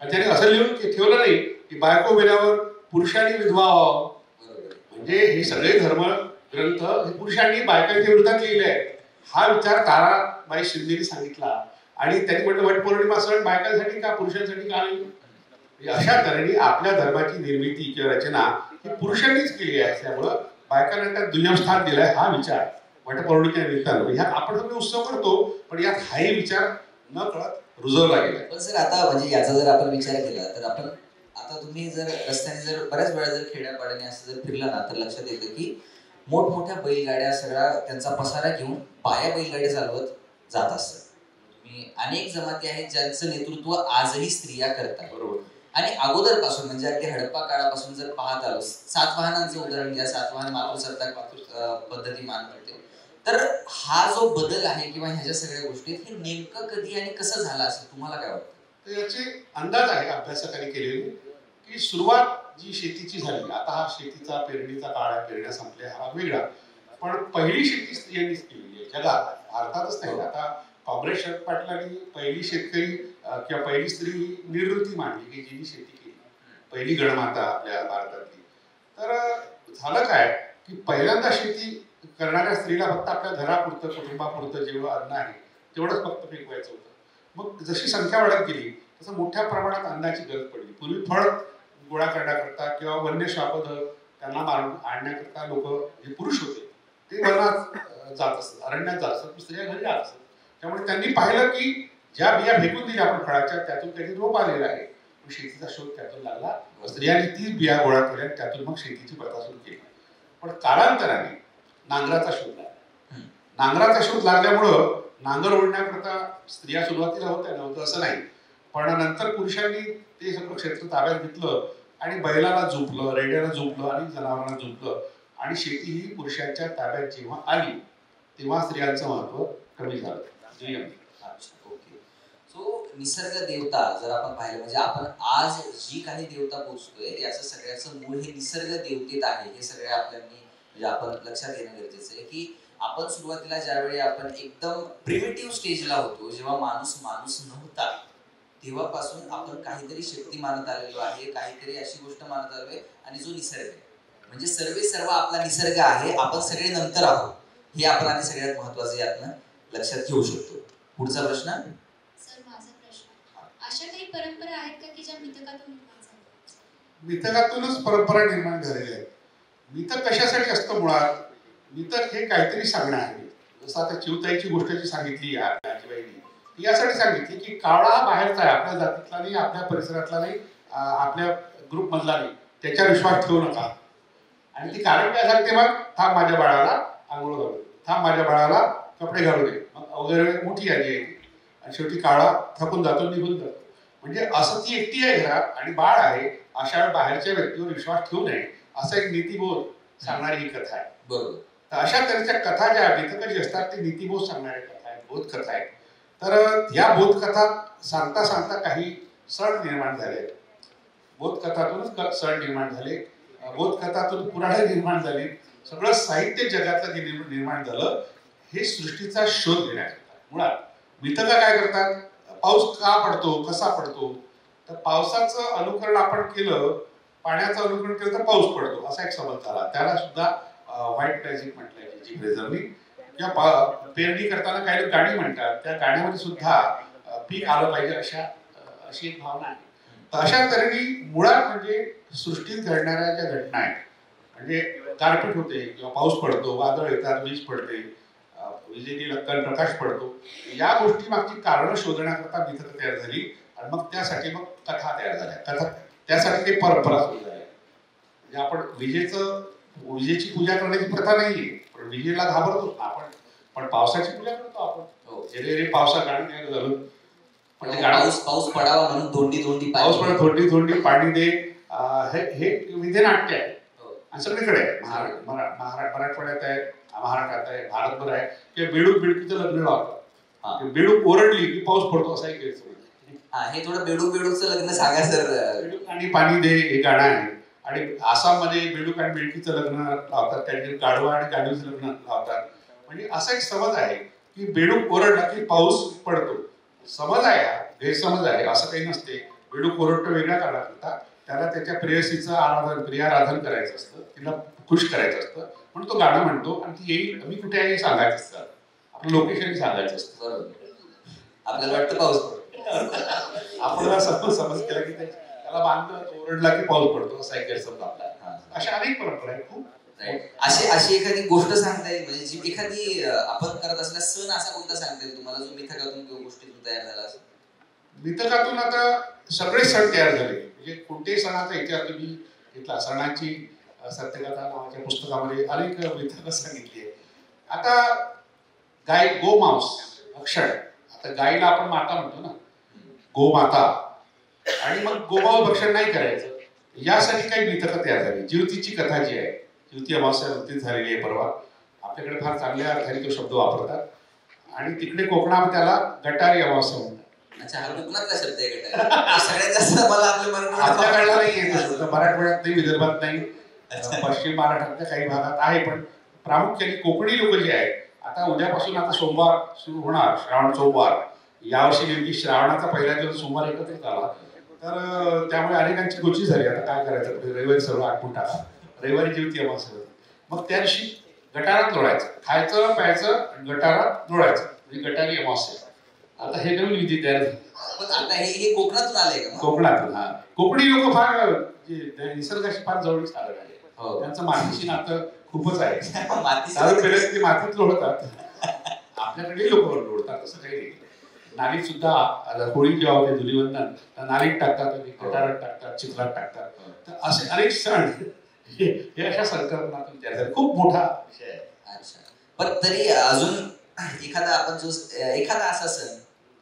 आणि त्याने असं लिहून ठेवलं नाही की बायको मेल्यावर पुरुषांनी विधवा व्हावं. म्हणजे हे सगळे धर्म ग्रंथ हे पुरुषांनी बायकांच्या विरोधात लिहिले आहे. हा विचार ताराबाई शिंदेने सांगितला, आणि त्यांनी म्हटलं वटपौर्णिमा सण बायकांसाठी का, पुरुषांसाठी का नाही? अशा तऱ्हेने आपल्या धर्माची निर्मिती किंवा रचना ही पुरुषांनीच केली आहे, त्यामुळं बायकांना त्यात दुय्यम स्थान दिलंय. हा विचार वटपौर्णिमेच्या निमित्तानं ह्यात आपण सगळे उत्सव करतो, पण यात हाही विचार न कळत रुजवला गेला. पण सर आता म्हणजे याचा जर आपण विचार केला तर आपण आता तुम्ही जर रस्त्याने जर बऱ्याच वेळा जर खेड्यापाड्याने असं जर फिरला ना, तर लक्षात येतं की मोठमोठ्या बैलगाड्या सगळ्या त्यांचा पसारा घेऊन पाया बैलगाड्या चालवत जात असतात. तुम्ही अनेक जमाती आहेत ज्यांचं नेतृत्व आजही स्त्रिया करतात. बरोबर. आणि अगोदरपासून म्हणजे अगदी हडप्पा काळापासून जर पाहत आलो, सातवाहनांचं उदाहरण घ्या, सातवाहन मातृसत्ताक पद्धती मानते. तर हा जो बदल आहे किंवा ह्याच्या सगळ्या गोष्टी हे नेमकं कधी आणि कसं झालं असं तुम्हाला काय वाटतं? तर याचे अंदाज आहे अभ्यासकांनी केलेले की सुरुवात जी शेतीची झाली, आता हा शेतीचा पेरणीचा काळ आहे, पेरण्या संपल्या हा वेगळा, पण पहिली शेती स्त्रियांनीच केलेली आहे जगात, भारतातच नाही. आता काँग्रेस शरद पाटलांनी पहिली शेतकरी किंवा पहिली स्त्री निवृत्ती मांडली की जिने शेती केली, पहिली गणमाता आपल्या भारतातली. तर झालं काय की पहिल्यांदा शेती करणाऱ्या स्त्रीला फक्त आपल्या घरापुरतं, कुटुंबापुरतं जेवढं अन्न आहे तेवढंच फक्त पिकवायचं होतं. मग जशी संख्या वाढत गेली तसं मोठ्या प्रमाणात अन्नाची गरज पडली. पूर्वी फळ गोळा करण्याकरता किंवा वन्य श्वापद त्यांना मारून आणण्याकरता लोक जे पुरुष होते ते वनात जात असतात, अरण्यात जात असतात, स्त्रिया घरी जात असतात. त्यामुळे त्यांनी पाहिलं की ज्या बिया फेकून दिल्या आपण फळाच्या त्यातून काही रोप आलेला आहे, शेतीचा शोध त्यातून लागला. स्त्रियांनी तीच बिया गोळा केल्या, त्यातून मग शेतीची प्रथा सुरू केली. पण कालांतराने नांगराचा शोध लागला. नांगराचा शोध लागल्यामुळं नांगर ओढण्याकरता स्त्रिया सुरुवातीला होत्या, नव्हतं असं नाही, पण नंतर पुरुषांनी ते सगळं क्षेत्र ताब्यात घेतलं आणि बैलाला झोपलं, रेड्याला झोपलं आणि जनावरांना झोपलं, आणि शेती ही पुरुषांच्या ताब्यात जेव्हा आली तेव्हा स्त्रियांचं महत्व कमी झालं. ओके. सो निसर्ग देवता जर आपण पाहिलं म्हणजे आपण आज जी काही देवता पोचतोय याचं सगळ्याचं मूळ हे निसर्ग देवतेत आहे. हे सगळे आपल्यानी म्हणजे आपण लक्षात घेणं गरजेचं आहे की आपण सुरुवातीला ज्यावेळी आपण एकदम प्रिमिटिव्ह स्टेजला होतो, जेव्हा माणूस नव्हता, तेव्हापासून आपण काहीतरी शक्ती मानत आलेलो आहे, काहीतरी अशी गोष्ट मानत आलोय, आणि जो निसर्ग आहे म्हणजे सर्व आपला निसर्ग आहे, आपण सगळे नंतर आहोत. हे आपण आधी सगळ्यात महत्वाचं यातनं लक्षात घेऊ शकतो. पुढचा प्रश्न. सर माझा प्रश्न, अशा काही परंपरा आहेत का की ज्या मिथकातून निर्माण झाल्या? मिथकातूनच परंपरा निर्माण झालेली आहे. मिथक कशासाठी असतं मुळात? मिथक हे काहीतरी सांगणं आहे. जसं आता चिवताईची गोष्ट जी सांगितली आजीबाईंनी, यासाठी सांगितली की कावळा हा बाहेरचा आहे, आपल्या जातीतला नाही, आपल्या परिसरातला नाही, आपल्या ग्रुपमधला नाही, त्याच्यावर विश्वास ठेवू नका. आणि ती कारण काय सांगते मग? थांब माझ्या बाळाला आंघोळ घालू दे, थांब माझ्या बाळाला कपडे घालू दे, मग वगैरे मोठी यादी आहे. आणि शेवटी कावळा थकून जातो, निघून जातो. म्हणजे असं ती एकटी आहे घरात आणि बाळ आहे, अशा बाहेरच्या व्यक्तीवर विश्वास ठेवू नये, असा एक नीतिबोध सांगणारी ही कथा आहे. बरोबर. तर अशा तऱ्हेच्या कथा ज्या मिथक जी असतात ते नीतिबोध सांगणाऱ्या कथा आहेत, बोधकथा आहेत. तर या बोधकथा सांगता सांगता काही सण निर्माण झाले. बोधकथातूनच सण निर्माण झाले, बोधकथातून पुराणे निर्माण झाली, सगळं साहित्य जगातलं जे निर्माण झालं हे सृष्टीचा शोध घेण्याकरता. मुळात मिथक काय करतात? पाऊस का पडतो, कसा पडतो, तर पावसाचं अनुकरण आपण केलं, पाण्याचं अनुकरण केलं तर पाऊस पडतो, असा एक समज झाला. त्याला सुद्धा व्हाईट मॅजिक म्हटलंय जी फ्रेझरनी. किंवा पेरणी करताना काही लोक गाणी म्हणतात, त्या गाण्यामध्ये सुद्धा पीक आलं पाहिजे अशी एक भावना आहे. तर अशा तऱ्हेने मुळात म्हणजे सृष्टीत घडणाऱ्या ज्या घटना आहेत, म्हणजे गारपीट होते किंवा पाऊस पडतो, वादळ येतात, वीज पडते, विजेची लक्कन, प्रकाश पडतो, या गोष्टी मागची कारणं शोधण्याकरता मिथक तयार झाली. आणि मग त्यासाठी मग कथा तयार झाल्या. कथा त्यासाठी ते परंपरा सुरू झाल्या. म्हणजे आपण विजेची पूजा करण्याची प्रथा नाहीये, पण विजेला घाबरतो आपण, पण पावसाची पूजा करतो आपण. रे पावसा गाणी तयार झालं, म्हणजे पाऊस पडावा म्हणून धोंडी पाऊस पडा, धोंडी पाणी दे, हे विधिनाट्य आहे. आणि सगळीकडे आहे. मराठवाड्यात आहे, महाराष्ट्रात आहे, भारतभर आहे. किंवा बेडूक बिडकीचं लग्न लावतात, बेडूक ओरडली की पाऊस पडतो, असा एक गैरसमज. हे थोडं बेडूकचं लग्न सांगा सर. बेडूक आणि पाणी दे हे गाणं आहे. आणि आसाममध्ये बेडूक आणि बिडकीचं लग्न लावतात, त्याचे गाढवा आणि गाढवीचं लग्न लावतात. म्हणजे असा एक समज आहे की बेडूक ओरडला की पाऊस पडतो. समज आहे, हा गैरसमज आहे, असं काही नसते. बेडूक ओरडतो वेगळ्या कारणाकरता, त्याला त्याच्या प्रेयसीचं प्रियाराधन करायचं असतं, तिला खुश करायचं असतं, म्हणून तो गाणं म्हणतो. आणि ती येईल, मी कुठे आहे सांगायचं असतं, आपलं लोकेशन सांगायचं असतं. बरोबर. आपल्याला वाटतं पाऊस पडतो, आपल्याला समज केला की त्याला बांधलं, ओरडला की पाऊस पडतो, असा एक गैरसमज आपला. अशा अनेक परंपरा आहेत खूप. अशी एखादी गोष्ट सांगता येईल, म्हणजे जी एखादी आपण करत असलेला सण असा कोणता सांगता येईल तुम्हाला, जो मिथकातून किंवा गोष्टीतून तयार झाला असेल? मिथकातून आता सगळे सण तयार झाले. म्हणजे कोणत्याही सणाचा इतिहास तुम्ही घेतला, सणाची सत्यकथा नावाच्या पुस्तकामध्ये अनेक मिथकं सांगितली आहे. आता गोमांस भक्षण, आता गायीला आपण माता म्हणतो ना, गोमाता, आणि मग गोमांस भक्षण नाही करायचं, यासाठी काही मिथकं तयार झाली. जिवतीची कथा जी आहे, जिवती अमावस्या नुकतीच झालेली आहे परवा, आपल्याकडे फार चांगल्या अर्थाने तो शब्द वापरतात. आणि तिकडे कोकणामध्ये त्याला गटारी अमावस्या म्हणतात. अच्छा, हा कोकणातला शब्द आहे गटारी. सगळ्यात जास्त मला आपल्याकडला नाही येत, मराठवाड्यात नाही, विदर्भात नाही, पश्चिम महाराष्ट्रातल्या काही भागात आहे, पण प्रामुख्याने कोकणी लोक जे आहेत. आता उद्यापासून आता सोमवार सुरू होणार, श्रावण सोमवार. यावर्षी नेमकी श्रावणाचा पहिला दिवस सोमवार एकत्रित आला, तर त्यामुळे अनेकांची गोची झाली. आता काय करायचं, रविवारी सगळं आटून टाका, रविवारी जिवती अमावस्या. मग त्या दिवशी गटारात लोळायचं, खायचं प्यायचं, गटारात लोळायचं, म्हणजे गटारी अमावस्या. आता हे नवीन विधी तयार झाली. पण आता हे कोकणातून आलंय का? कोकणातून. हा, कोकणी लोक फार निसर्गाशी फार जवळीक आले आहे. त्यांचं मातीशी नातं खूपच आहे. ते मातीत लोळतात. आपल्याकडे लोक लोळतात, असं काही नाही. नालीत सुद्धा होळी जेव्हा होते, धुलीवंदन, नालीत टाकतात, गटारात टाकतात, चिखलात टाकतात. तर असे अनेक सण हे अशा संकल्पनातून तयार झाले. खूप मोठा विषय आहे. अच्छा, पण तरी अजून एखादा असा सण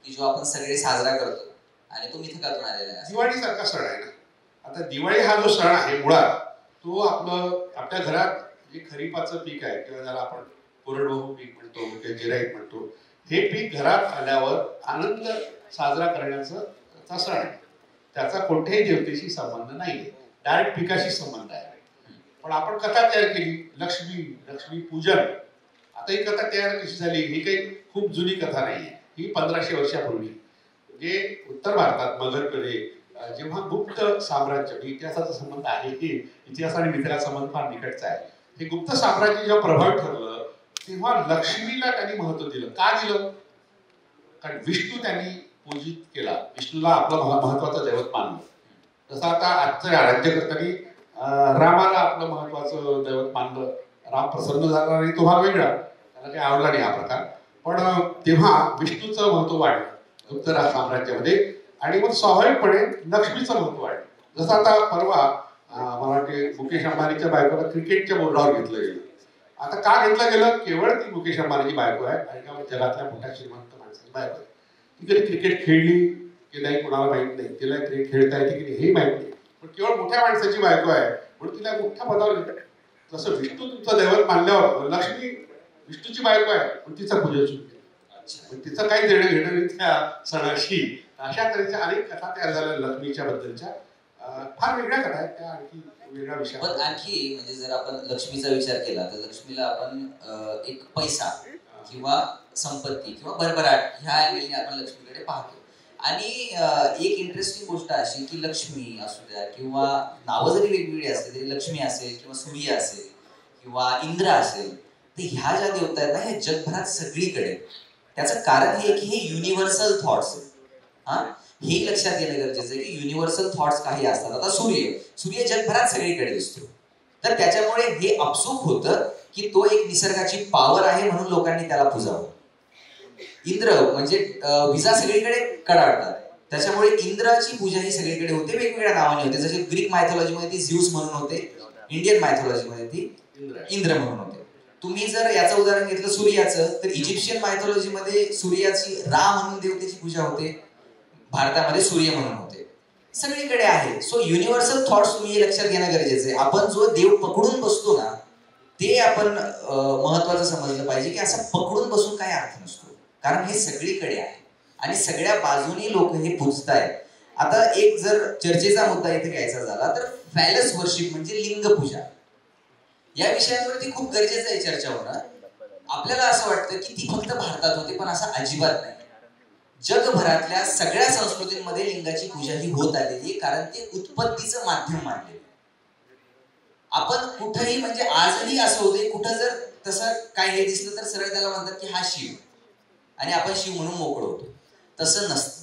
की जो आपण सगळे साजरा करतो आणि तो मिथकातून आलेला आहे? दिवाळी सारखा सण आहे ना. आता दिवाळी हा जो सण आहे मुळात, तो आपल्या घरात जे खरीपाचं पीक आहे, किंवा ज्याला आपण कोरडवाहू पीक म्हणतो किंवा जिराईत म्हणतो, हे पीक घरात आल्यावर आनंद साजरा करण्याचा सण आहे. त्याचा कोणत्याही देवतेशी संबंध नाहीये, डायरेक्ट पिकाशी संबंध आहे. पण आपण कथा तयार केली, लक्ष्मी पूजन. आता ही कथा तयार कशी झाली, ही काही खूप जुनी कथा नाहीये. ही 1500 वर्षापूर्वी, जे उत्तर भारतात मगधकडे जेव्हा गुप्त साम्राज्य, इतिहासाचा संबंध आहे, इतिहास आणि मिथकाचा संबंध फार निकटचा आहे. हे गुप्त साम्राज्य जेव्हा प्रभावी ठरलं, तेव्हा लक्ष्मीला त्यांनी महत्व दिलं. का दिलं? कारण विष्णू त्यांनी पूजित केला, विष्णूला आपला महत्वाचा दैवत मानलं. जसं आता आजचं राज्यकर्त्यांनी रामाला आपलं महत्वाचं दैवत मानलं, राम प्रसन्न झाला आणि तो भाग वेगळा, त्याला काही आवडला नाही हा प्रकार. पण तेव्हा विष्णूचं महत्व वाढलं गुप्त साम्राज्यामध्ये आणि मग स्वाभाविकपणे लक्ष्मीचं महत्व वाढलं. जसं आता परवा मला वाटते मुकेश अंबानीच्या बायकोला क्रिकेटच्या बोर्डावर घेतलं गेलं. आता का घेतलं गेलं? केवळ ती मुकेश अंबानीची बायको आहे आणि का जगातल्या मोठ्या श्रीमंत माणसाची बायको आहे. ती कधी क्रिकेट खेळली की नाही कोणाला माहित नाही, तिला क्रिकेट खेळता येते की नाही हे माहित नाही, पण केवळ मोठ्या माणसाची बायको आहे म्हणून तिला मोठ्या पदावर घेतात. जसं विष्णू तुमचं दैवत मानल्यावर लक्ष्मी विष्णूची बायको आहे पण तिचा पूजन सुरू, तिचं काही देणं घेणं नाही त्या सणाशी. अशा तऱ्हेच्या अनेक कथा तयार झाल्या लक्ष्मीच्या बद्दलच्या. फार वेगळ्या कथा आहेत त्या, आणखी वेगळा विषय. पण आणखी म्हणजे जर आपण लक्ष्मीचा विचार केला तर लक्ष्मीला आपण एक पैसा किंवा संपत्ती किंवा भरभराट ह्या अँगलने आपण लक्ष्मीकडे पाहतो. आणि एक इंटरेस्टिंग गोष्ट अशी की लक्ष्मी असू द्या किंवा नावं जरी वेगवेगळी असली तरी लक्ष्मी असेल किंवा सूर्य असेल किंवा इंद्र असेल, तर ह्या ज्या देवता आहेत ना ह्या जगभरात सगळीकडे. त्याचं कारण हे की हे युनिव्हर्सल थॉट्स आहेत. हा हे लक्षात घेणं गरजेचं आहे की युनिव्हर्सल थॉट्स काही असतात. आता सूर्य जगभरात सगळीकडे दिसतो, तर त्याच्यामुळे हे अपसूक होतं की तो एक निसर्गाची पॉवर आहे म्हणून लोकांनी त्याला पूजावं. इंद्र म्हणजे विजा सगळीकडे कडाडतात, त्याच्यामुळे इंद्राची पूजा ही सगळीकडे होते, वेगवेगळ्या नावाने होते. जसे ग्रीक मायथॉलॉजीमध्ये ती झ्यूस म्हणून होते, इंडियन मायथॉलॉजीमध्ये ती इंद्र म्हणून होते. तुम्ही जर याचं उदाहरण घेतलं सूर्याचं, तर इजिप्शियन मायथॉलॉजीमध्ये सूर्याची रा म्हणून देवतेची पूजा होते, भारतामध्ये सूर्य म्हणून होते. सगळीकडे आहे. सो युनिव्हर्सल थॉट्स तुम्ही हे लक्षात घेणं गरजेचं आहे. आपण जो देव पकडून बसतो ना ते आपण महत्वाचं समजलं पाहिजे की असं पकडून बसून काही अर्थ नसतो, कारण हे सगळीकडे आहे आणि सगळ्या बाजूनी लोक हे पूजतायत. आता एक जर चर्चेचा मुद्दा इथे घ्यायचा झाला तर फॅलस वर्शिप म्हणजे लिंग पूजा, या विषयांवरती खूप गरजेचं आहे चर्चा होणं. आपल्याला असं वाटतं की ती फक्त भारतात होती, पण असं अजिबात नाही. जगभरातल्या सगळ्या संस्कृतींमध्ये लिंगाची पूजा ही होत आलेली आहे, कारण ते उत्पत्तीचं माध्यम मानले. आपण कुठंही म्हणजे आजही असं होते, कुठं जर तसं काय हे दिसलं तर सरळ त्याला म्हणतात की हा शिव आणि आपण शिव म्हणून मोकळं होतो. तसं नसतं.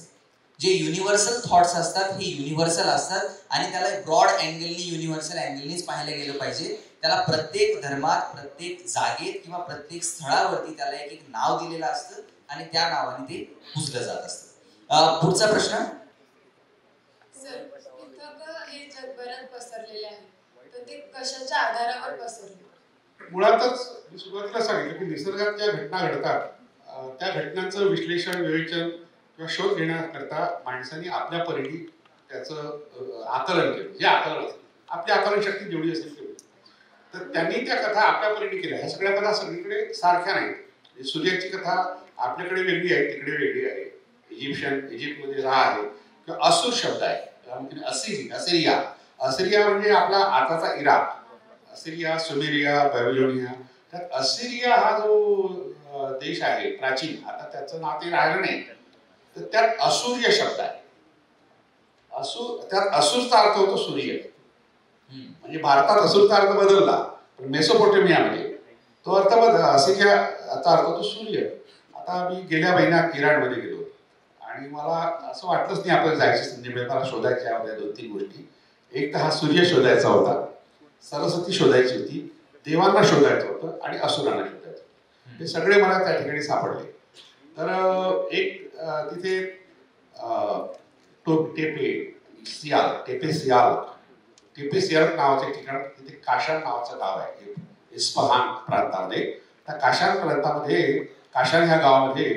जे युनिव्हर्सल थॉट्स असतात हे युनिव्हर्सल असतात आणि त्याला ब्रॉड अँगलनी युनिव्हर्सल अँगलनीच पाहायला गेलं पाहिजे. त्याला प्रत्येक धर्मात, प्रत्येक जागेत किंवा प्रत्येक स्थळावरती त्याला एक एक नाव दिलेलं असतं आणि त्या नावाने ते पुजलं जात असतं. पुढचा प्रश्न. सर, हे जगभरात पसरलेले आहे, तर ते कशाच्या आधारावर पसरले? मुळातच मी सुरुवातीला सांगितलं की निसर्गात ज्या घटना घडतात त्या घटनांचं विश्लेषण, विवेचन किंवा शोध घेण्याकरता माणसाने आपल्या परीने त्याचं आकलन केलं. जे आकलन असेल, आपली आकलन शक्ती जेवढी असेल तेवढी, तर त्यांनी त्या कथा आपल्या परीने केल्या. ह्या सगळ्या कथा सगळीकडे सारख्या नाहीत. सूर्याची कथा आपल्याकडे वेगळी आहे, तिकडे वेगळी आहे. इजिप्तमध्ये रा आहे किंवा असुर शब्द आहे, असिरिया म्हणजे आपला आताचा इराक, असिरिया, सुमेरिया, बॅबिलोनिया. त्यात असिरिया हा जो देश आहे प्राचीन, आता त्याचं नाव ते राहिलं नाही, तर त्यात असुर्य शब्द आहे. त्यात असुरचा अर्थ होतो सूर्य. म्हणजे भारतात असुरचा अर्थ बदलला, पण मेसोपोटेमियामध्ये तो अर्थ असिरियाचा अर्थ होतो सूर्य. आता मी गेल्या महिन्यात इराणमध्ये गेलो आणि मला असं वाटलंच नाही आपल्याला जायची संधी मिळेल. मला शोधायच्या होत्या 2-3 गोष्टी. एक तर हा सूर्य शोधायचा होता, सरस्वती शोधायची होती, देवांना शोधायचं होतं आणि असुरांना शोधायचं. हे सगळे मला त्या ठिकाणी सापडले. तर एक तिथे टेपे सियाल नावाचं ठिकाण, तिथे काशान नावाचं गाव आहे इस्फहान प्रांतामध्ये. त्या काशान प्रांतामध्ये, काशान ह्या गावामध्ये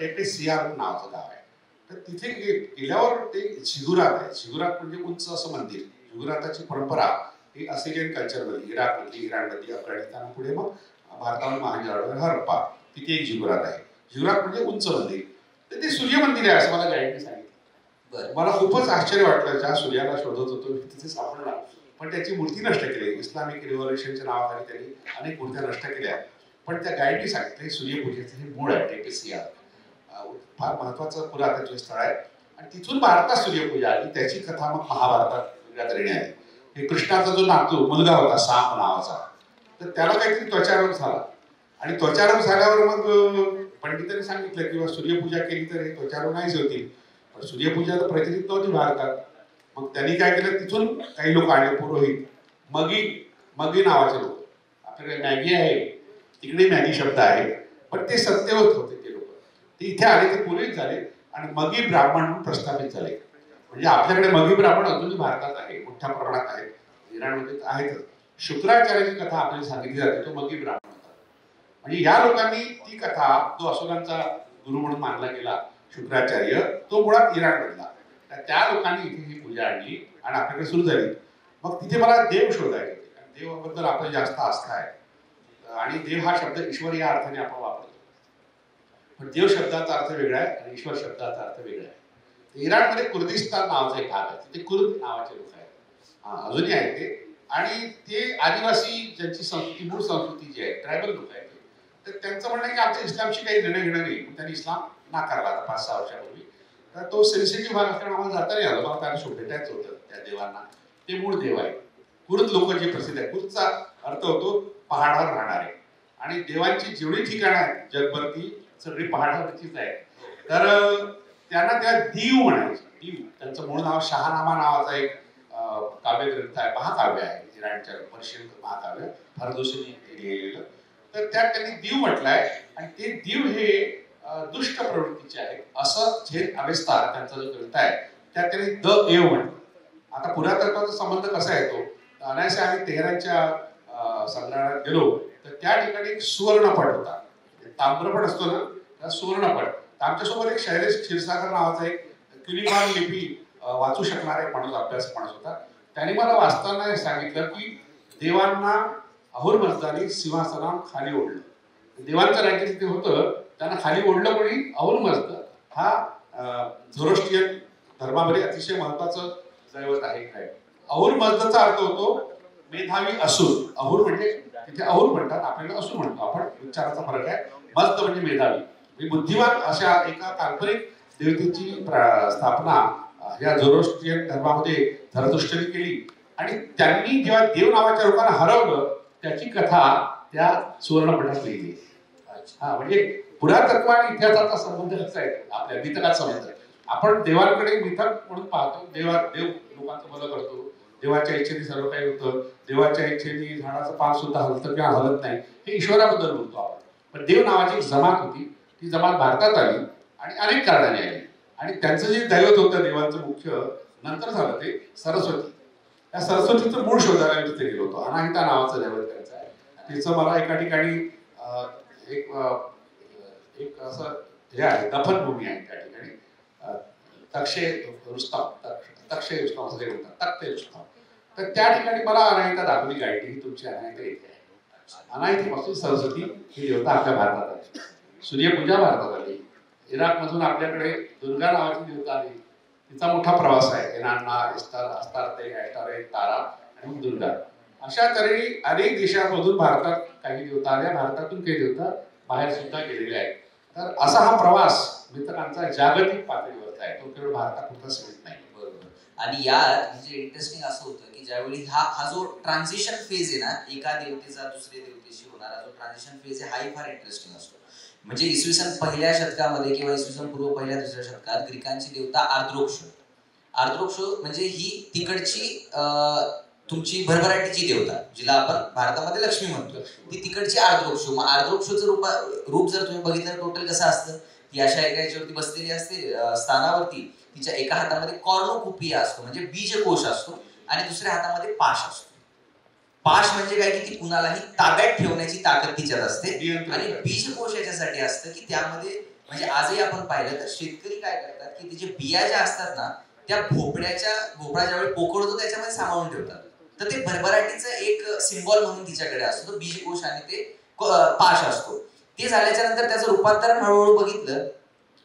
टेपे सियाल नावाचं गाव आहे. तर तिथे गेल्यावर ते झिगुरात आहे. झिगुरात म्हणजे उंच असं मंदिर. झिगुराताची परंपरा ही असिरियन कल्चरमध्ये, इराकमधली, इराणमधली, अफगाणिस्तान, पुढे मग भारतावर महाराष्ट्र, हरप्पा, तिथे एक झिगुरात आहे. झिगुरात म्हणजे उंच मंदिर. तर ते सूर्य मंदिर आहे असं मला गाईडने सांगितलं. मला खूपच आश्चर्य वाटलं. ज्या सूर्याला शोधत होतो तिथे सापडला, पण त्याची मूर्ती नष्ट केली. इस्लामिक रिव्हॉल्युशनच्या नावाखाली त्यांनी अनेक मूर्त्या नष्ट केल्या. पण त्या गाईडने सांगितलं हे सूर्यपूजेचं हे मूळ आहे टेपे सियाल. फार महत्वाचं पुरातत्व स्थळ आहे आणि तिथून भारतात सूर्यपूजा आली. त्याची कथा मग महाभारतात वेगळ्या तऱ्हेने आली. हे कृष्णाचा जो नातू मुलगा होता साप नावाचा, तर त्याला काहीतरी त्वचारोग झाला आणि त्वचारोग झाल्यावर मग पंडितांनी सांगितलं किंवा सूर्यपूजा केली तर हे त्वचारोग नाहीच होतील. पण सूर्यपूजा तर प्रचलित नव्हती भारतात. मग त्यांनी काय केलं, तिथून काही लोक आले, पुरोहित, मगी नावाचे लोक. आपल्याकडे मॅगी आहे, तिकडे मॅगी शब्द आहे, पण ते सत्यवत होते ते लोक. ते इथे आले, ते पुरोहित झाले आणि मगी ब्राह्मण म्हणून प्रस्थापित झाले. म्हणजे आपल्याकडे मगी ब्राह्मण अजूनही भारतात आहे, मोठ्या प्रमाणात आहेत, इराणमध्ये आहेतच. शुक्राचार्याची कथा आपल्याला सांगितली जाते, तो मगी ब्राह्मण होता. म्हणजे या लोकांनी ती कथा, जो असुरांचा गुरु म्हणून मानला गेला शुक्राचार्य, तो मुळात इराणमधला. त्या लोकांनी इथे ही पूजा आणली आणि आपल्याकडे सुरू झाली. मग तिथे मला देव शोधायचे होते, कारण देवाबद्दल आपली जास्त आस्था आहे आणि देव हा शब्द ईश्वर या अर्थाने आपण वापरतो. पण देव शब्दाचा अर्थ वेगळा आहे आणि ईश्वर शब्दाचा अर्थ वेगळा आहे. इराणमध्ये कुर्दिस्तान नावाचा एक भाग आहे, तिथे कुर्द नावाचे लोक आहेत, अजूनही आहेत ते. आणि ते आदिवासी ज्यांची संस्कृती, मूळ संस्कृती जी आहे, ट्रायबल लोक आहेत, तर त्यांचं म्हणणं आहे की आमच्या इस्लामशी काही देणं घेणं नाही. त्यांनी इस्लाम नाकारला आता 5-6 वर्षापूर्वी. तर तो सेन्सिटिव्ह भाग असल्यामुळे आम्हाला जाता नाही आलं. मला त्यांना भेटायचं होतं त्या देवांना. ते मूळ देव आहे. कुर्द लोक जे प्रसिद्ध आहे, कुर्दचा अर्थ होतो पहाडावर राहणारे. आणि देवांची जेवढी ठिकाणं आहेत जगभर ती सगळी पहाडावरचीच आहे. तर त्यांना त्या दीव म्हणायचं. दीव, त्यांचं मूळ नाव शहानामा नावाचा एक काव्यग्रंथ आहे, महाकाव्य आहे, इराणच्या पर्शियन महाकाव्य, फरदोसीने लिहिलेलं. तर त्यात त्यांनी दीव म्हटलंय आणि ते दीव हे दुष्ट प्रवृत्तीचे आहेत असं झेन अवेस्ता त्यांचा जो ग्रंथ आहे त्यात त्यांनी द एव म्हटलं. आता पुरातत्वाचा संबंध कसा येतो, अनायासे आम्ही तेहरानच्या संग्रहालयात गेलो तर त्या ठिकाणी एक सुवर्णपट होता. ताम्रपट असतो ना, त्या सुवर्णपट. आमच्यासोबत एक शैलेश क्षीरसागर नावाचा एक क्युलिबान लिपी वाचू शकणारा एक माणूस, अभ्यास माणूस होता. त्याने मला वाचताना सांगितलं की देवांना अहुरमझदानी सिंहासनावर खाली ओढलं. देवांचं राज्य तिथे होतं, त्यांना खाली ओढलं कोणी, अहुरमझद. हा झोरोस्ट्रियन धर्मामध्ये अतिशय महत्वाचं दैवत आहे. अहुरमझदचा अर्थ होतो मेधावी असुर. अहुर म्हणजे तिथे अहुर म्हणतात, आपल्याला असुर म्हणतो आपण, उच्चाराचा फरक आहे. मझद म्हणजे मेधावी, बुद्धिमान अशा एका काल्पनिक देवतेची स्थापना या झोरोस्ट्रियन धर्मामध्ये झरथुष्ट्रने केली. आणि त्यांनी जेव्हा देव नावाच्या लोकांना हरवलं त्याची कथा त्या सुवर्णपटात लिहिली. हा, म्हणजे पुरातत्व आणि इतिहासाचा संबंध कसा आहे आपल्या मिथकात संबंध. आपण देवांकडे मिथक म्हणून पाहतो, देव लोकांचं भलं करतो, देवाच्या इच्छेने सर्व काही होतं, देवाच्या इच्छेने झाडाचं पान सुद्धा हलतं किंवा हलत नाही, हे ईश्वराबद्दल बोलतो आपण. पण देव नावाची एक जमात होती, ती जमात भारतात आली आणि अनेक कारणाने आली. आणि त्यांचं जे दैवत होतं देवांचं मुख्य, नंतर झालं ते सरस्वती. त्या सरस्वतीचं मूळ शोधायला मी तिथे गेलो होतो. अनाहिता नावाचं दैवत त्यांचं आहे. तिचं मला एका ठिकाणी एक असं हे आहे, दफनभूमी आहे त्या ठिकाणी, तक्षे रुस्तम असं ते म्हणतात, तख्ते रुस्तम. तर त्या ठिकाणी मला अनाहिता दाखवली गायटी, ही तुमची अनाहिता येते आहे. अनाहितीपासून सरस्वती ही देवता आपल्या भारतात आली, सूर्यपूजा भारतात आली. इराकमधून आपल्याकडे दुर्गा नावाची देवता आली, तिचा मोठा प्रवास आहे. एनान्ना, अस्तार्ते, ॲस्टारे, तारा आणि दुर्गा. अशा तऱ्हेने अनेक देशांमधून भारतात काही देवता आल्या, भारतातून काही देवता बाहेर सुद्धा गेलेल्या आहेत. तर असा हा प्रवास मिथकांचा जागतिक पातळीवरचा आहे, तो केवळ भारतापुरता सीमित नाही. बरोबर. आणि यात म्हणजे इंटरेस्टिंग असं होतं की ज्यावेळी हा जो ट्रान्झिशन फेज आहे ना, एका देवतेचा दुसऱ्या देवतेशी होणारा जो ट्रान्झिशन फेज आहे, हाही फार इंटरेस्टिंग असतो. म्हणजे इसवी सन पहिल्या शतकामध्ये किंवा इसवी सन पूर्व पहिल्या दुसऱ्या शतकात ग्रीकांची देवता आर्द्रोक्ष म्हणजे ही तिकडची तुमची भरभराटीची देवता, जिला आपण भारतामध्ये लक्ष्मी म्हणतो, ती तिकडची आर्द्रोक्ष. मग आर्द्रोक्षचं रूप जर तुम्ही बघितलं टोटल कसं असतं, ती अशा एका याच्यावरती बसलेली असते स्थानावरती. तिच्या एका हातामध्ये कॉर्नोकुपिया असतो म्हणजे बीजकोश असतो आणि दुसऱ्या हातामध्ये पाश असतो. पाश म्हणजे काय की ती कुणालाही ताब्यात ठेवण्याची ताकद तिच्यात असते. आणि बीजकोश याच्यासाठी असतं की त्यामध्ये म्हणजे आजही आपण पाहिलं तर शेतकरी काय करतात की तिचे बिया ज्या असतात ना, त्या भोपळा ज्यावेळी पोकळतो त्याच्यामध्ये सामावून ठेवतात. तर ते भरभराटीचं एक सिम्बॉल म्हणून तिच्याकडे असतो तो बीजकोश आणि ते पाश असतो. ते झाल्याच्या नंतर त्याचं रूपांतरण हळूहळू बघितलं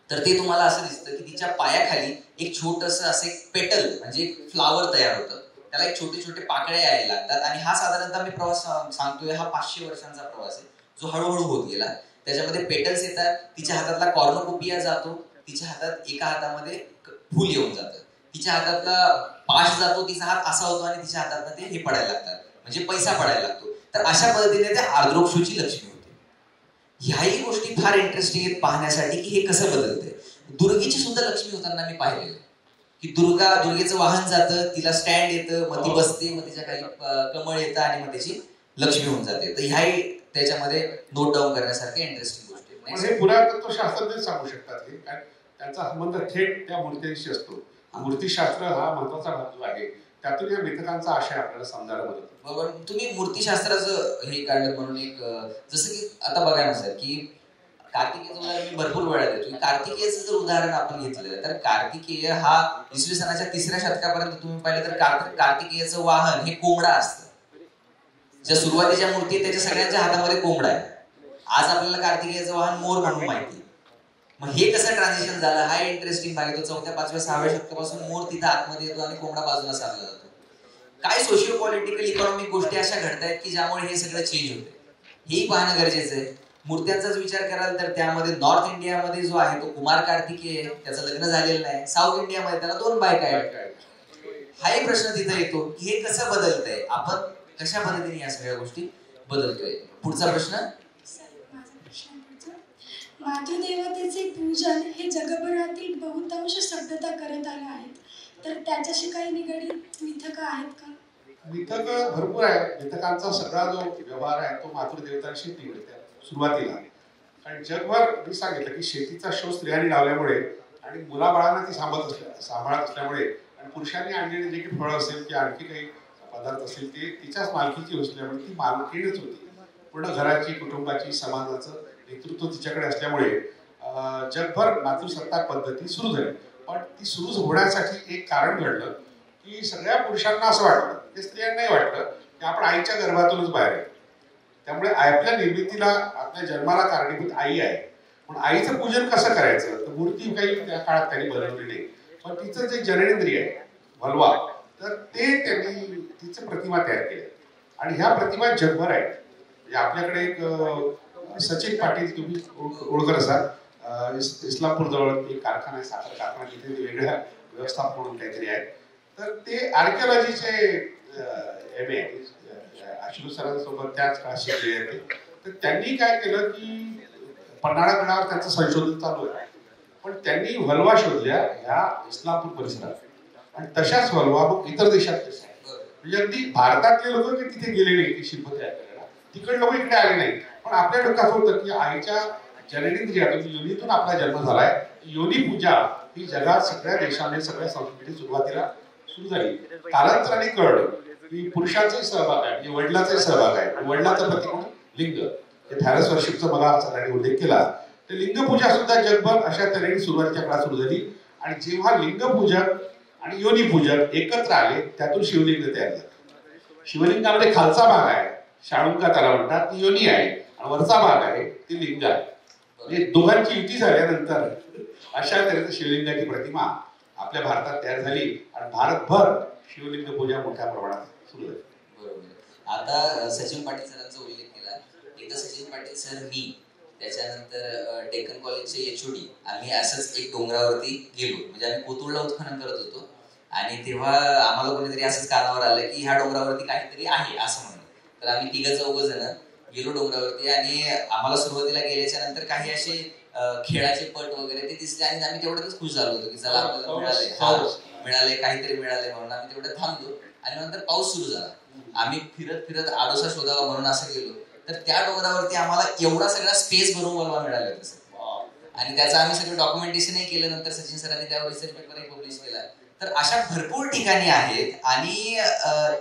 तर ते तुम्हाला असं दिसतं की तिच्या पायाखाली एक छोटंसं असं एक पेटल म्हणजे एक फ्लावर तयार होतं. त्याला एक छोटे छोटे पाकळ्या यायला लागतात. आणि हा साधारणतः मी प्रवास सांगतोय हा 500 वर्षांचा प्रवास आहे जो हळूहळू होत गेला. त्याच्यामध्ये पेटल्स येतात, तिच्या हातातला कॉर्नोकोपिया जातो, तिच्या हातात एका हातामध्ये फूल येऊन जातं, तिच्या हातातला पाश जातो, तिचा हात असा होतो आणि तिच्या हातात ते हे पडायला लागतात म्हणजे पैसा पडायला लागतो. तर अशा पद्धतीने त्या आर्द्रोक्षची लक्ष्मी होते. ह्याही गोष्टी फार इंटरेस्टिंग आहेत पाहण्यासाठी की हे कसं बदलतंय. दुर्गीची सुद्धा लक्ष्मी होताना मी पाहिलेलं की दुर्गेचं वाहन जातं, तिला स्टँड येतं, मग ती बसते, मग तिच्या काही कमळ येतं आणि मग त्याची लक्ष्मी होऊन जाते. तर ह्याही त्याच्यामध्ये नोट डाऊन करण्यासारखे इंटरेस्टिंग गोष्टी. म्हणजे पुरातत्व शास्त्रज्ञ सांगू शकतात हे, कारण त्यांचा संबंध थेट त्या मूर्त्यांशी असतो. मूर्तिशास्त्र हा महत्वाचा धातू आहे, त्यातून या मिथकांचा आशय आपल्याला समजायला मदत होतो. बरोबर. तुम्ही मूर्तिशास्त्राचं हे काढलं म्हणून एक जसं की आता बघा ना सर, की कार्तिकेयचं उदाहरण मी भरपूर वेळा देतो. कार्तिकेयचं जर उदाहरण आपण घेतलं तर कार्तिकेय हा इसवी सनाच्या 3ऱ्या शतकापर्यंत तुम्ही पाहिलं तर कार्तिकेयचं वाहन हे कोंबडा असतं. ज्या सुरुवातीच्या मूर्ती त्याच्या सगळ्यांच्या हातामध्ये कोंबडा आहे. आज आपल्याला कार्तिकेयचं वाहन मोर म्हणून माहिती. मग हे कसं ट्रान्झिशन झालं हा इंटरेस्टिंग भाग येतो. 4थ्या 5व्या 6व्या शतकापासून मोर तिथं आतमध्ये येतो आणि कोंबडा बाजूला सारला जातो. काय सोशिओ पॉलिटिकल इकॉनॉमिक गोष्टी अशा घडतायत की ज्यामुळे हे सगळं चेंज होते. हेही पाहणं गरजेचं आहे. मूर्त्यांचाच विचार कराल तर त्यामध्ये नॉर्थ इंडियामध्ये जो आहे तो कुमार कार्तिकेय, त्याचं लग्न झालेलं नाही. साऊथ इंडियामध्ये त्याला 2 बायका आहेत. हाही प्रश्न तिथे येतो की हे कसं बदलतंय, आपण कशा पद्धतीने या सगळ्या गोष्टी बदलतोय. पुढचा प्रश्न. मातृदेवतेचे पूजन हे जगभरातील बहुतांश सभ्यता करत आल्या आहेत, तर त्याच्याशी काही निगडीत मिथकं आहेत का? मिथक भरपूर आहे. मिथकांचा सगळा जो व्यवहार आहे तो मातृदेवतांशी निगडीत आहे सुरुवातीला. कारण जगभर मी सांगितलं की शेतीचा शोध स्त्रियांनी लावल्यामुळे आणि मुलाबाळांना ती सांभाळत असल्यामुळे आणि पुरुषांनी आणलेली जे काही फळं असेल की आणखी काही पदार्थ असेल ते तिच्याच मालकीची असल्यामुळे ती मालकीणच होती. पूर्ण घराची, कुटुंबाची, समाजाचं नेतृत्व तिच्याकडे असल्यामुळे जगभर मातृसत्ताक पद्धती सुरू झाली. पण ती सुरू होण्यासाठी एक कारण घडलं की सगळ्या पुरुषांना असं वाटलं, ते स्त्रियांनाही वाटलं की आपण आईच्या गर्भातूनच बाहेर आहे. त्यामुळे आपल्या निर्मितीला, आपल्या जन्माला कारणीभूत आई आहे. पण आईचं पूजन कसं करायचं, तर मूर्ती काही त्या काळात त्यांनी बनवली नाही. पण तिचं जे जननेंद्रिय आहे व्हल्वा, तर ते त्यांनी तिचं प्रतिमा तयार केली आणि ह्या प्रतिमा जगभर आहेत. म्हणजे आपल्याकडे एक सचिन पाटील, तुम्ही ओळखत असाल, इस्लामपूर जवळ एक कारखाना आहे, साखर कारखाना, तिथे वेगळ्या व्यवस्थापन म्हणून काहीतरी आहे. तर ते आर्किओलॉजीचे MA अश्रू सरांसोबत त्याच काळात शिकले आहेत. तर त्यांनी काय केलं की पन्हाळा गडावर त्यांचं संशोधन चालू आहे. पण त्यांनी व्हल्वा शोधल्या ह्या इस्लामपूर परिसरात आणि तशाच व्हल्वा मग इतर देशात कशा म्हणजे अगदी भारतातले लोक की तिथे गेले नाही ती शिल्प तयार करायला, तिकडे लोक इकडे आले नाही. पण आपल्या डोक्यात होतं की आईच्या जननेंद्रियातून, योनीतून आपला जन्म झालाय. योनी पूजा ही जगात सगळ्या देशाने, सगळ्या संस्कृती सुरुवातीला सुरू झाली. कालांतराने कळलं की पुरुषाचाही सहभाग आहे, म्हणजे वडिलाचाही सहभाग आहे. वडिलाचं प्रतीक लिंग, हे फॅरस वर्शिपचा मला सगळ्यांनी उल्लेख केला. तर लिंगपूजा सुद्धा जगभर अशा तऱ्हेने सुरुवातीच्या काळात सुरू झाली. आणि जेव्हा लिंगपूजक आणि योनी पूजक एकत्र आले त्यातून शिवलिंग तयार झालं. शिवलिंगामध्ये खालचा भाग आहे, शाळुंका त्याला म्हणतात, ती योनी आहे, आणि वरचा भाग आहे ती लिंग आहे. म्हणजे दोघांची युती झाल्यानंतर अशा तऱ्हेचं शिवलिंगाची प्रतिमा आपल्या भारतात तयार झाली आणि भारतभर शिवलिंग पूजा मोठ्या प्रमाणात सुरू झाली. बरोबर. आता सचिन पाटील सरांचा उल्लेख केला. एकदा सचिन पाटील सर, मी, त्याच्यानंतर डेक्कन कॉलेजचे HOD, आम्ही असंच एक डोंगरावरती गेलो. म्हणजे आम्ही कोथरूडला उत्खनन करत होतो आणि तेव्हा आम्हाला कोणीतरी असंच कानावर आलं की ह्या डोंगरावरती काहीतरी आहे असं म्हणून. तर आम्ही 3-4 जण गेलो डोंगरावरती आणि आम्हाला सुरुवातीला गेल्याच्या नंतर काही असे खेळाचे पट वगैरे ते दिसले आणि आम्ही तेवढ्यातच खुश झालो होतो की चला आपल्याला मिळाले काहीतरी मिळाले म्हणून आम्ही तेवढ्यात थांबलो. आणि नंतर पाऊस सुरू झाला. आम्ही फिरत आडोसा शोधावा म्हणून असं गेलो. तर त्या डोंगरावरती आम्हाला एवढा सगळा स्पेस भरून वळवा मिळाला होता आणि त्याचं आम्ही सगळं डॉक्युमेंटेशनही केलं. नंतर सचिन सरांनी त्यावर रिसर्च पेपरही पब्लिश केला. तर अशा भरपूर ठिकाणी आहेत. आणि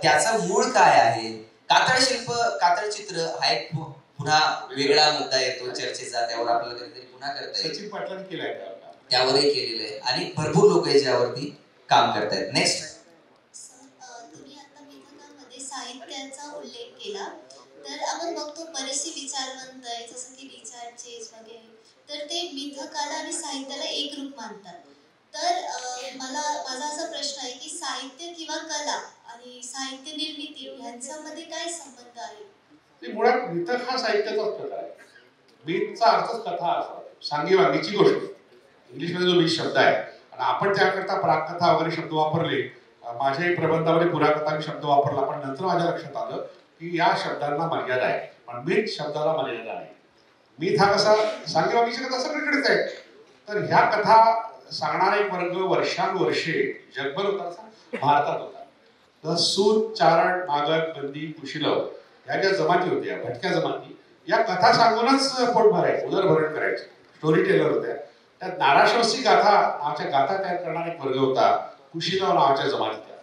त्याचा मूळ काय आहे, कातळ शिल्प, कातळ चित्र हा एक पुन्हा वेगळा मुद्दा येतो चर्चेचा. त्यावर आपल्याला कधीतरी पुन्हा करता येईल. सचिन पाटलांनी केलाय, त्यावरही केलेलं आहे आणि भरपूर लोक याच्यावरती काम करतायत. नेक्स्ट. तुम्ही आता मिथकांमध्ये साहित्याचा उल्लेख केला. तर आपण बघतो बरेचसे विचारवंत आहे, जसं की रिचार्ड चेज वगैरे, तर ते मिथकाला आणि साहित्याला एक रूप मानतात. तर माझा असा प्रश्न आहे की साहित्य किंवा कला आणि साहित्य निर्मिती यांच्यामध्ये काय संबंध आहे? मुळात मिथक हा साहित्याचाच प्रकार आहे. मिथचा अर्थच कथा असा, सांगीवांगीची गोष्ट. इंग्लिशमध्ये जो मिथ शब्द आहे आणि आपण त्याकरता प्राककथा वगैरे शब्द वापरले. माझ्याही प्रबंधामध्ये पुराकथा शब्द वापरला, पण नंतर माझ्या लक्षात आलं की या शब्दांना मर्यादा आहे, पण मिथ शब्दाला मर्यादा नाही. मिथ हा कसा, सांगीवांगीची कथा सगळीकडेच आहे. तर ह्या कथा सांगणारा एक वर्ग वर्षानुवर्षे जगभर होता, भारतात होता. तर सूत, चारण, मागत, बंदी, कुशीलव या ज्या जमाती होत्या, भटक्या जमाती, या कथा सांगूनच पोट भरायचे, उदरभरण करायचे. स्टोरी टेलर होत्या. त्यात नाराश्वसी गाथा नावाच्या गाथा तयार करणारा एक वर्ग होता, कुशीलव नावाच्या जमातीचा.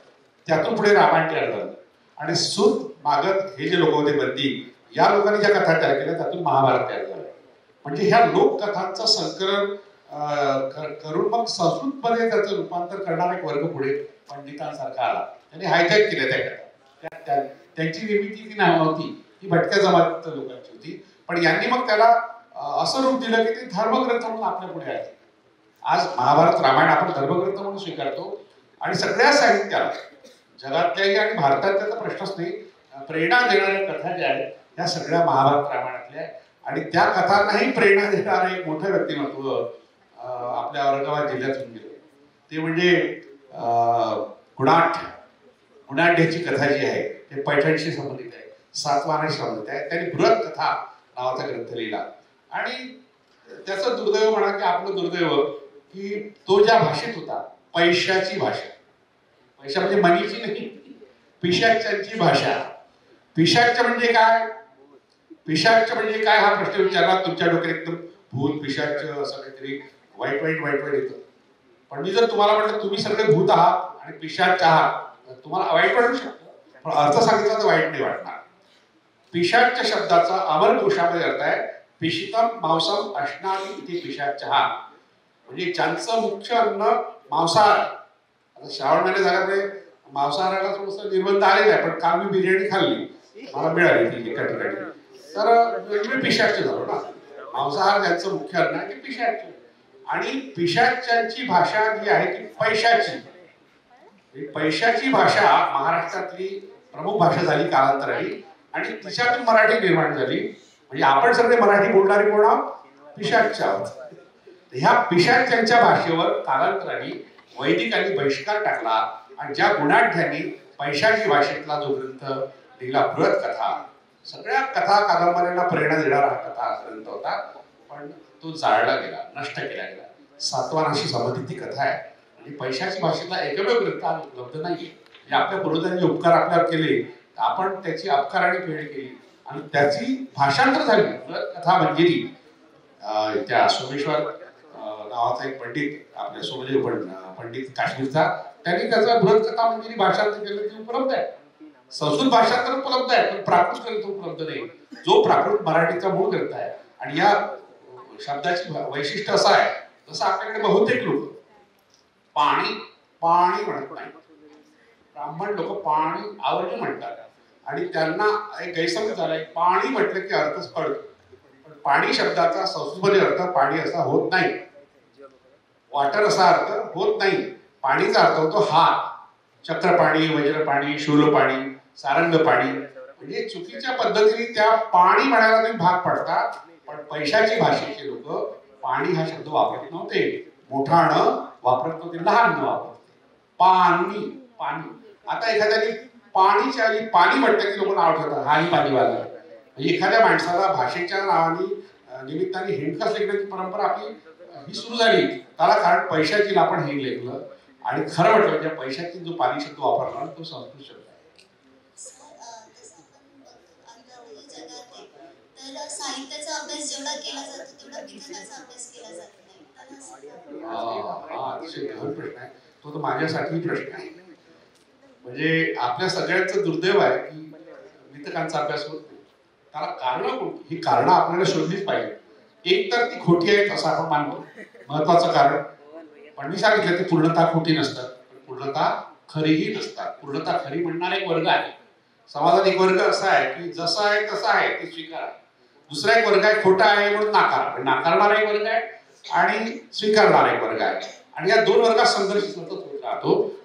त्यातून पुढे रामायण तयार झालं. आणि सूत, मागत हे जे लोक होते, बंदी, या लोकांनी ज्या कथा तयार केल्या त्यातून महाभारत तयार झालं. म्हणजे ह्या लोककथांचं संकलन करून मग संस्कृतमध्ये त्याचं रूपांतर करणारा एक वर्ग पुढे पंडितांसारखा आला. त्यांनी हायजॅक केल्या त्या कथा. त्यांची निर्मिती ती नव्हती, ती भटक्या जमातीच्या लोकांची होती. पण यांनी मग त्याला असं रूप दिलं की ते धर्मग्रंथ म्हणून आपल्या पुढे आले. आज महाभारत, रामायण आपण धर्मग्रंथ म्हणून स्वीकारतो. आणि सगळ्या साहित्याला, जगातल्याही आणि भारतातल्या तर प्रश्नच नाही, प्रेरणा देणाऱ्या कथा ज्या आहेत त्या सगळ्या महाभारत रामायणातल्या. आणि त्या कथांनाही प्रेरणा देणारं एक मोठं व्यक्तिमत्व आपल्या औरंगाबाद जिल्ह्यातून गेलं. ते म्हणजे गुणाढ्याची कथा जी आहे ते पैठणशी संबंधित आहे, सातवाहनाशी संबंधित आहे. त्यांनी बृहत कथा नावाचा ग्रंथ लिहिला. आणि त्याचं दुर्दैव म्हणा की आपलं दुर्दैव की तो ज्या भाषेत होता, पैशाची भाषा, पैशा म्हणजे मनीची नाही, पिशाच्यांची भाषा. पिशाच्य म्हणजे काय, पिशाच्य म्हणजे काय हा प्रश्न विचारला तुमच्या डोक्यात एकदम भूत, पिशाच्य असं काहीतरी वाईट येतं. पण मी जर तुम्हाला म्हटलं तुम्ही सगळे भूत आहात आणि पिशाच्य आहात, तुम्हाला वाईट वाटू शकतो, पण अर्थ सांगितला तर वाईट नाही वाटणार. पिशाच्य शब्दाचा अमरकोशामध्ये अर्थ आहे पिशितम मांसम अश्नामी इथे पिशाच्य. म्हणजे ज्यांचं मुख्य अन्न मांसाहार. आता श्रावण महिने झाल्यामुळे मांसाहाराला थोडंसं निर्बंध आलेला आहे, पण काल मी बिर्याणी खाल्ली, मला मिळाली ती एका ठिकाणी. तर मी पिशाच्य झालो ना. मांसाहार ज्यांचं मुख्य अन्न आहे ते पिशाच्य. आणि पिशाच्यांची भाषा जी आहे ती पैशाची. पैशाची भाषा महाराष्ट्रातली प्रमुख भाषा झाली कालांतराने. आणि तिच्यातून मराठी निर्माण झाली. म्हणजे आपण सगळे मराठी बोलणारे कोण आहोत, पिशाच्य आहोत. ह्या पिशाच्यांच्या भाषेवर कालांतराने वैदिकांनी बहिष्कार टाकला. आणि ज्या गुणाढ्यांनी पैशाची भाषेतला जो ग्रंथ लिहिला, बृहत कथा, सगळ्या कथा कादंबऱ्यांना प्रेरणा देणारा हा कथा ग्रंथ होता, पण तो जाळला गेला, नष्ट केला गेला. सातवाहनाशी संबंधित ती कथा आहे. आणि पैशाची भाषेतला एकमेव ग्रंथ आज उपलब्ध नाहीये. म्हणजे आपल्या पूर्वजांनी उपकार आपल्यावर केले, आपण त्याची अपकाराने फेड केली आणि त्याची भाषांतर झाली. कथा मंजिरी, त्या सोमेश्वर नावाचा एक पंडित, आपल्या सोमेश्वर पंडित काश्मीरचा, त्यांनी त्याचा बृहत कथा मंजिरी भाषांतर केलं, ती उपलब्ध आहे. संस्कृत भाषांतर उपलब्ध आहे, पण प्राकृत ग्रंथ उपलब्ध नाही, जो प्राकृत मराठीचा मूळ ग्रंथ आहे. आणि या शब्दाची वैशिष्ट्य असं आहे, जसं आपल्याकडे बहुतेक लोक पाणी पाणी म्हणत नाही, ब्राह्मण लोक पाणी आवडले म्हणतात. आणि त्यांना एक गैरसमज झालाय, पाणी म्हटलं की अर्थच कळतो, पण पाणी शब्दाचा संस्कृतमध्ये अर्थ पाणी असा होत नाही, वॉटर असा अर्थ होत नाही. पाणीचा अर्थ होतो हात, चक्रपाणी, वज्रपाणी, शूलपाणी, सारंग पाणी. म्हणजे चुकीच्या पद्धतीने त्या पाणी म्हणायला तुम्ही भाग पडतात. पण पैशाची भाषेचे लोक पाणी हा शब्द वापरत नव्हते, मोठा न वापरत नव्हते, लहान न वापरत पाणी पाणी. आता एखाद्याने पाणीच्या ऐवजी पाणी म्हटलं की लोक नाव ठेवतात, हाही पाणीवाला. म्हणजे एखाद्या माणसाला भाषेच्या नावाने निमित्ताने हिंडकास लेखण्याची परंपरा आपली ही सुरू झाली. त्याला कारण पैशाची आपण हे लेखलं. आणि खरं म्हटलं म्हणजे पैशाची जो पाणी शब्द वापरला तो संस्कृत शब्द आहे. तर साहित्याचा अभ्यास जेवढा केला जातो तेवढा मिथकाचा अभ्यास केला जात नाही. हा अतिशय गहन प्रश्न आहे तो, तर माझ्यासाठी प्रश्न आहे. म्हणजे आपल्या सगळ्यांचं दुर्दैव आहे की मिथकांचा अभ्यास होत नाही. त्याला कारण कोणती, ही कारणं आपल्याला शोधलीच पाहिजे. एक तर ती खोटी आहेत असं आपण मानतो, महत्वाचं कारण. पण मी सांगितलं ती पूर्णतः खोटी नसतात, पूर्णतः खरीही नसतात. पूर्णतः खरी म्हणणारा एक वर्ग आहे समाजात. एक वर्ग असा आहे की जसं आहे तसं आहे ते स्वीकारा. दुसरा एक वर्ग आहे खोटा आहे म्हणून नाकारणारा एक वर्ग आहे आणि स्वीकारणारा एक वर्ग आहे. आणि या दोन वर्गात संघर्ष सतत होत राहतो.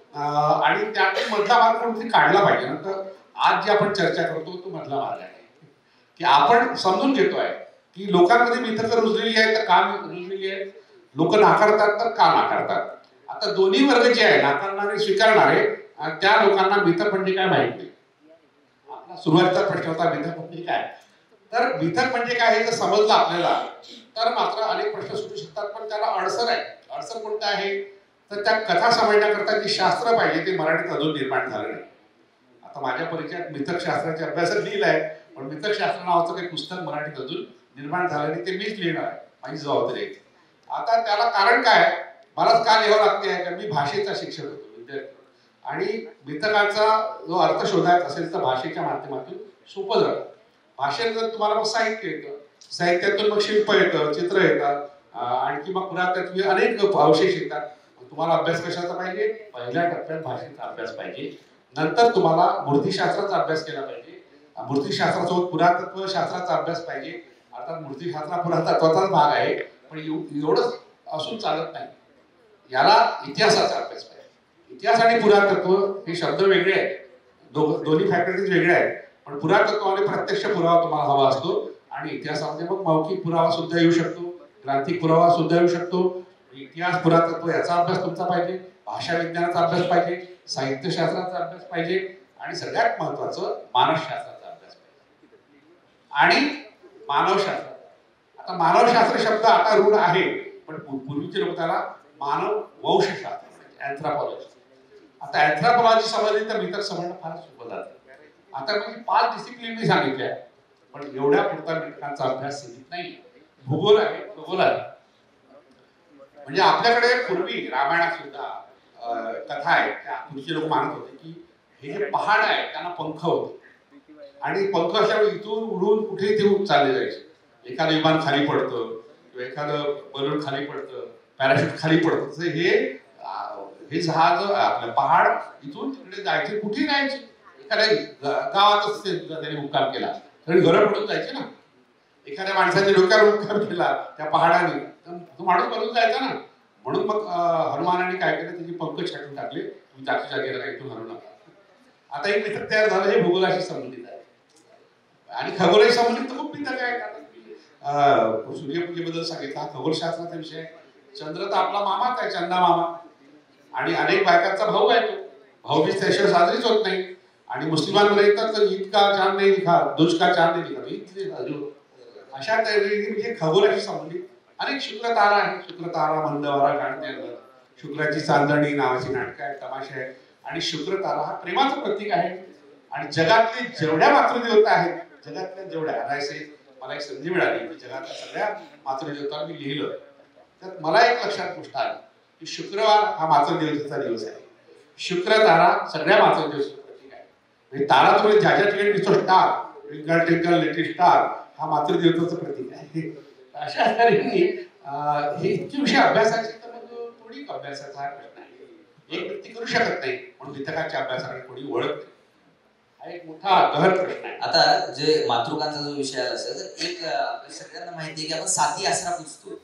आणि त्यातून मधला मार्ग कोणतरी काढला पाहिजे. नंतर आज जे आपण चर्चा करतो तो मधला मार्ग आहे की आपण समजून घेतोय की लोकांमध्ये मिथकं रुजलेली आहे तर का रुजलेली आहे, लोक नाकारतात तर का नाकारतात. आता दोन्ही वर्ग जे आहे, नाकारणारे स्वीकारणारे, त्या लोकांना मिथक म्हणजे काय माहित नाही. आपला सुरुवातीचा प्रश्न होता मिथक म्हणजे काय. तर मिथक म्हणजे काय हे जर समजलं आपल्याला तर मात्र अनेक प्रश्न सुटू शकतात. पण त्याला अडचण आहे. अडचण कोणतं आहे तर त्या कथा समजण्याकरता जी शास्त्र पाहिजे ते मराठीत अजून निर्माण झालं नाही. आता माझ्या परिचयात मिथकशास्त्राचे अभ्यासात लिहिलं आहे, पण मिथकशास्त्र नावाचं काही पुस्तक मराठीत अजून निर्माण झालं नाही. ते मीच लिहिणार आहे, माझी जबाबदारी आहे. आता त्याला कारण काय, मलाच का लिहावं लागते आहे कारण मी भाषेचा शिक्षक होतो विद्यार्थी, आणि मिथकांचा जो अर्थ शोधायचा असेल तर भाषेच्या माध्यमातून सोपं जातं. भाषेत जर तुम्हाला मग साहित्य येतं, साहित्यातून मग शिल्प येतं, चित्र येतात, आणखी मग पुरातत्वीय अनेक अवशेष येतात. तुम्हाला अभ्यास कशाचा पाहिजे, पहिल्या टप्प्यात भाषेचा अभ्यास पाहिजे, नंतर तुम्हाला मूर्तिशास्त्राचा अभ्यास केला पाहिजे, मूर्तिशास्त्रासोबत पुरातत्व शास्त्राचा अभ्यास पाहिजे. अर्थात मूर्तिशास्त्र पुरातत्वाचाच भाग आहे, पण एवढंच असून चालत नाही, याला इतिहासाचा अभ्यास पाहिजे. इतिहास आणि पुरातत्व हे शब्द वेगळे आहेत, दोन्ही फॅकल्टीज वेगळे आहेत, पण पुरातत्वाने प्रत्यक्ष पुरावा तुम्हाला हवा असतो आणि इतिहासामध्ये मग मौखिक पुरावा सुद्धा येऊ शकतो, ग्रांथिक पुरावा सुद्धा येऊ शकतो. इतिहास पुरातत्व याचा अभ्यास तुमचा पाहिजे, भाषा विज्ञानाचा अभ्यास पाहिजे, साहित्यशास्त्राचा अभ्यास पाहिजे आणि सगळ्यात महत्वाचं मानसशास्त्राचा अभ्यास पाहिजे. आणि मानवशास्त्र, आता मानवशास्त्र शब्द आता रूढ आहे, पण पूर्वीचे लोक त्याला मानव वंशशास्त्र म्हणजे अँथ्रोपॉलॉजी. आता अँथ्रोपॉलॉजी समजली तर मिथक समजणं फार सोपं जातं. आता म्हणजे 5 डिसिप्लिन मी सांगितल्या, पण एवढ्या पुरता मिथकांचा अभ्यास सीमित नाही. भूगोल आहे, भूगोल आहे, म्हणजे आपल्याकडे पूर्वी रामायणात सुद्धा कथा आहे, त्या पूर्वीचे लोक मानत होते की हे जे पहाड आहे त्यांना पंख होते आणि पंख असल्यामुळे इथून उडून कुठेही ते चालले जायचे. एखादं विमान खाली पडतं किंवा एखादं बलून खाली पडतं, पॅराशूट खाली पडतं, तसं हे जहाज आपलं पहाड इथून तिकडे जायचे, कुठेही जायचे. एखाद्या गावातच त्यांनी मुक्काम केला तरी घरं पडून जायचे ना. एखाद्या माणसाच्या डोक्यावर मुक्काम केला त्या पहाडाने तर तो माणूस पडून जायचा ना. म्हणून मग हनुमानाने काय केलं, त्याची पंख छाटून टाकले, तुम्ही जागच्या जागेला काही इथून हलू नका. आता एक मिथक तयार झालं, हे भूगोलाशी संबंधित आहे आणि खगोलाशी संबंधित तर खूप मिथक आहे. सूर्यपूजेबद्दल सांगितलं, हा खगोलशास्त्राचा विषय. चंद्र तर आपला मामाच आहे, चंदा मामा, आणि अनेक बायकांचा भाऊ आहे. तो भाऊबीज त्याशिवाय साजरीच होत नाही. आणि मुस्लिमांमध्ये तर ईद का चांद नाही दिखा, दुज का चांद नाही दिखा, ईद साजरी होत. अशा तऱ्हेने म्हणजे खगोलाशी संबंधित अनेक शुक्र तारा आहे. शुक्र तारा, मंदवारा, गांडदेव, शुक्राची चांदणी नावाची नाटकं आहेत, तमाशे आहेत. आणि शुक्र तारा हा प्रेमाचं प्रतीक आहे. आणि जगातली जेवढ्या मातृदेवता आहेत, जगातल्या जेवढ्या, मला एक संधी मिळाली की जगातल्या सगळ्या मातृदेवता मी लिहिलं, तर मला एक लक्षात गोष्ट आली की शुक्रवार हा मातृदेवतेचा दिवस आहे. शुक्र तारा सगळ्या मातृदेवतेचं प्रतीक आहे. म्हणजे तारा तुम्ही ज्या ज्या ठिकाणी दिसतो, star, twinkle twinkle little star, हा मातृदेवतेचं प्रतीक आहे. अशा तऱ्हेने हे इतके विषय अभ्यासाचे तर मग थोडी अभ्यासाचा हा प्रश्न आहे. एक व्यक्ती करू शकत नाही, म्हणून मिथकाच्या अभ्यासाकडे कोणी वळत नाही. हा एक मोठा गहन प्रश्न आहे. आता जे मातृकांचा जो विषय आला असेल तर एक आपल्या सगळ्यांना माहिती आहे की आपण साती आसरा पुजतो,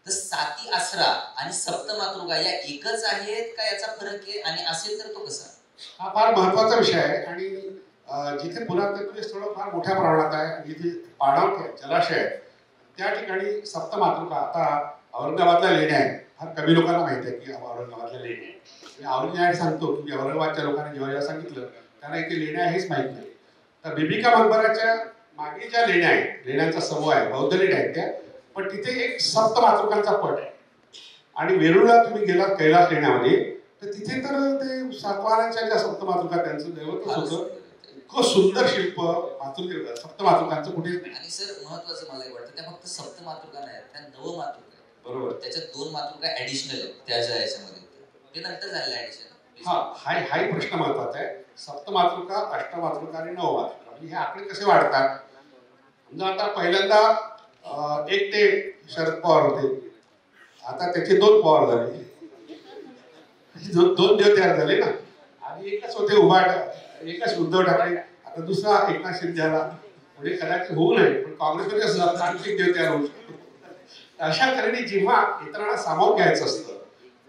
तर साती आसरा आणि सप्त मातृका या एकच आहेत का, याचा फरक आहे, आणि असेल तर तो कसा? हा फार महत्वाचा विषय आहे. आणि जिथे पुरातत्वीय स्थळं फार मोठ्या प्रमाणात आहे, जिथे पाणवठे जलाशय आहेत, त्या ठिकाणी सप्त मातृका. आता औरंगाबादला लेण्या आहेत, फार कमी लोकांना माहिती आहे की औरंगाबादला लेण्या आहेत. औरंगाबाद सांगतो की औरंगाबादच्या लोकांनी जेव्हा सांगितलं त्यांना इथे लेण्या हेच माहित नाही. तर बिबिका मकबराच्या मागे ज्या लेण्या आहेत, लेण्यांचा समूह आहे, बौद्ध लेण्या आहेत त्या, पण तिथे एक सप्त मातृकांचा पट आहे. आणि वेरूळला तुम्ही गेलात कैलास लेण्यामध्ये, तर तिथे तर ते सातवाहनाच्या ज्या सप्त मातृका त्यांचं दैवतच होतं. इतकं सुंदर शिल्प मातृदेवता सप्त मातृकांचं कुठेच नाही. आणि सर महत्वाचं मला वाटतं त्या फक्त सप्त मातृका नाही, त्या नव मातृका आहेत. बरोबर, त्याच्यात 2 मातृका ऍडिशनल आहेत त्याच्या याच्यामध्ये, ते नंतर झालेलं ऍडिशन. हाही प्रश्न महत्वाचा आहे. सप्त मातृका, अष्ट मातृका आणि नव मातृका, म्हणजे हे आकडे कसे वाढतात. म्हणजे आता पहिल्यांदा एक ते शरद पवार होते, आता त्याचे 2 पवार झाले, 2 देव तयार झाले ना. आणि एकच होते उभाट, एकच उद्धव ठाकरे, आता दुसरा एकनाथ शिंदे झाला. म्हणजे कदाचित होऊ नये, पण काँग्रेसमध्ये कसं झालं, आणखी देव तयार होऊ शकतो. अशा तऱ्हेने जेव्हा इतरांना सामावून घ्यायचं असतं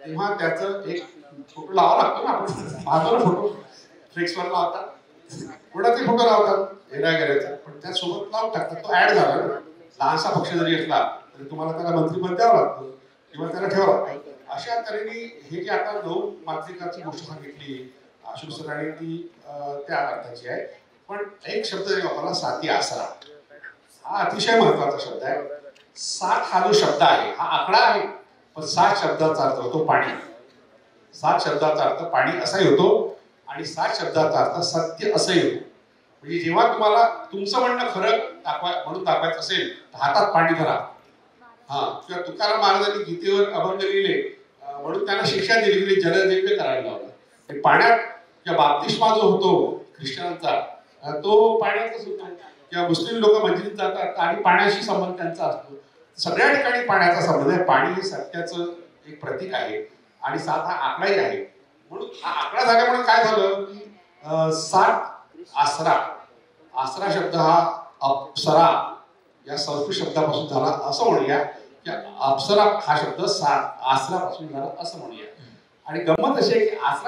तेव्हा त्याचं एक फोटो लावा लागतो ना. आपण पाहतो ना फोटो, फ्लेक्सवर लावतात, कोणाचे फोटो लावतात एरा गेल्याचा, पण त्यासोबत लावून टाकतात, तो ऍड झाला ना. लहानसा पक्ष जरी असला तरी तुम्हाला त्याला मंत्रिपद द्यावं लागतं किंवा त्याला ठेवावं लागतं. अशा तऱ्हेने हे जे आता 9 मातृकाची गोष्ट सांगितली आशु सरांनी, ती त्या अर्थाची आहे. पण एक शब्द वापरला, साती आसरा, हा अतिशय महत्वाचा शब्द आहे. 7 हा जो शब्द आहे, हा आकडा आहे. पण 7 शब्दाचा अर्थ होतो पाणी. 7 शब्दाचा अर्थ पाणी असाही होतो आणि 7 शब्दाचा अर्थ सत्य असंही होतो. म्हणजे जेव्हा तुम्हाला तुमचं म्हणणं खरं म्हणून दाखवायचं असेल तर हातात पाणी धरा. किंवा तुकाराम महाराजांनी गीतेवर अभंग लिहिले म्हणून त्यांना शिक्षा दिली गेली, जलयज्ञ करायला लावलं. पाण्यात किंवा बाप्तिस्मा जो होतो ख्रिश्चनांचा तो पाण्यातच होतो. किंवा मुस्लिम लोक मस्जिदीत जातात आणि पाण्याशी संबंध त्यांचा असतो. सगळ्या ठिकाणी पाण्याचा संबंध आहे. पाणी हे सत्याचं एक प्रतीक आहे आणि 7 हा आकडाही आहे. म्हणून हा आकडा झाल्यामुळे काय झालं की 7 आसरा शब्द हा अप्सरा या संस्कृत शब्दापासून झाला असं म्हणूया. अप्सरा हा शब्द 7 आसरापासून झाला असं म्हणूया. आणि गंमत अशी आहे की आसरा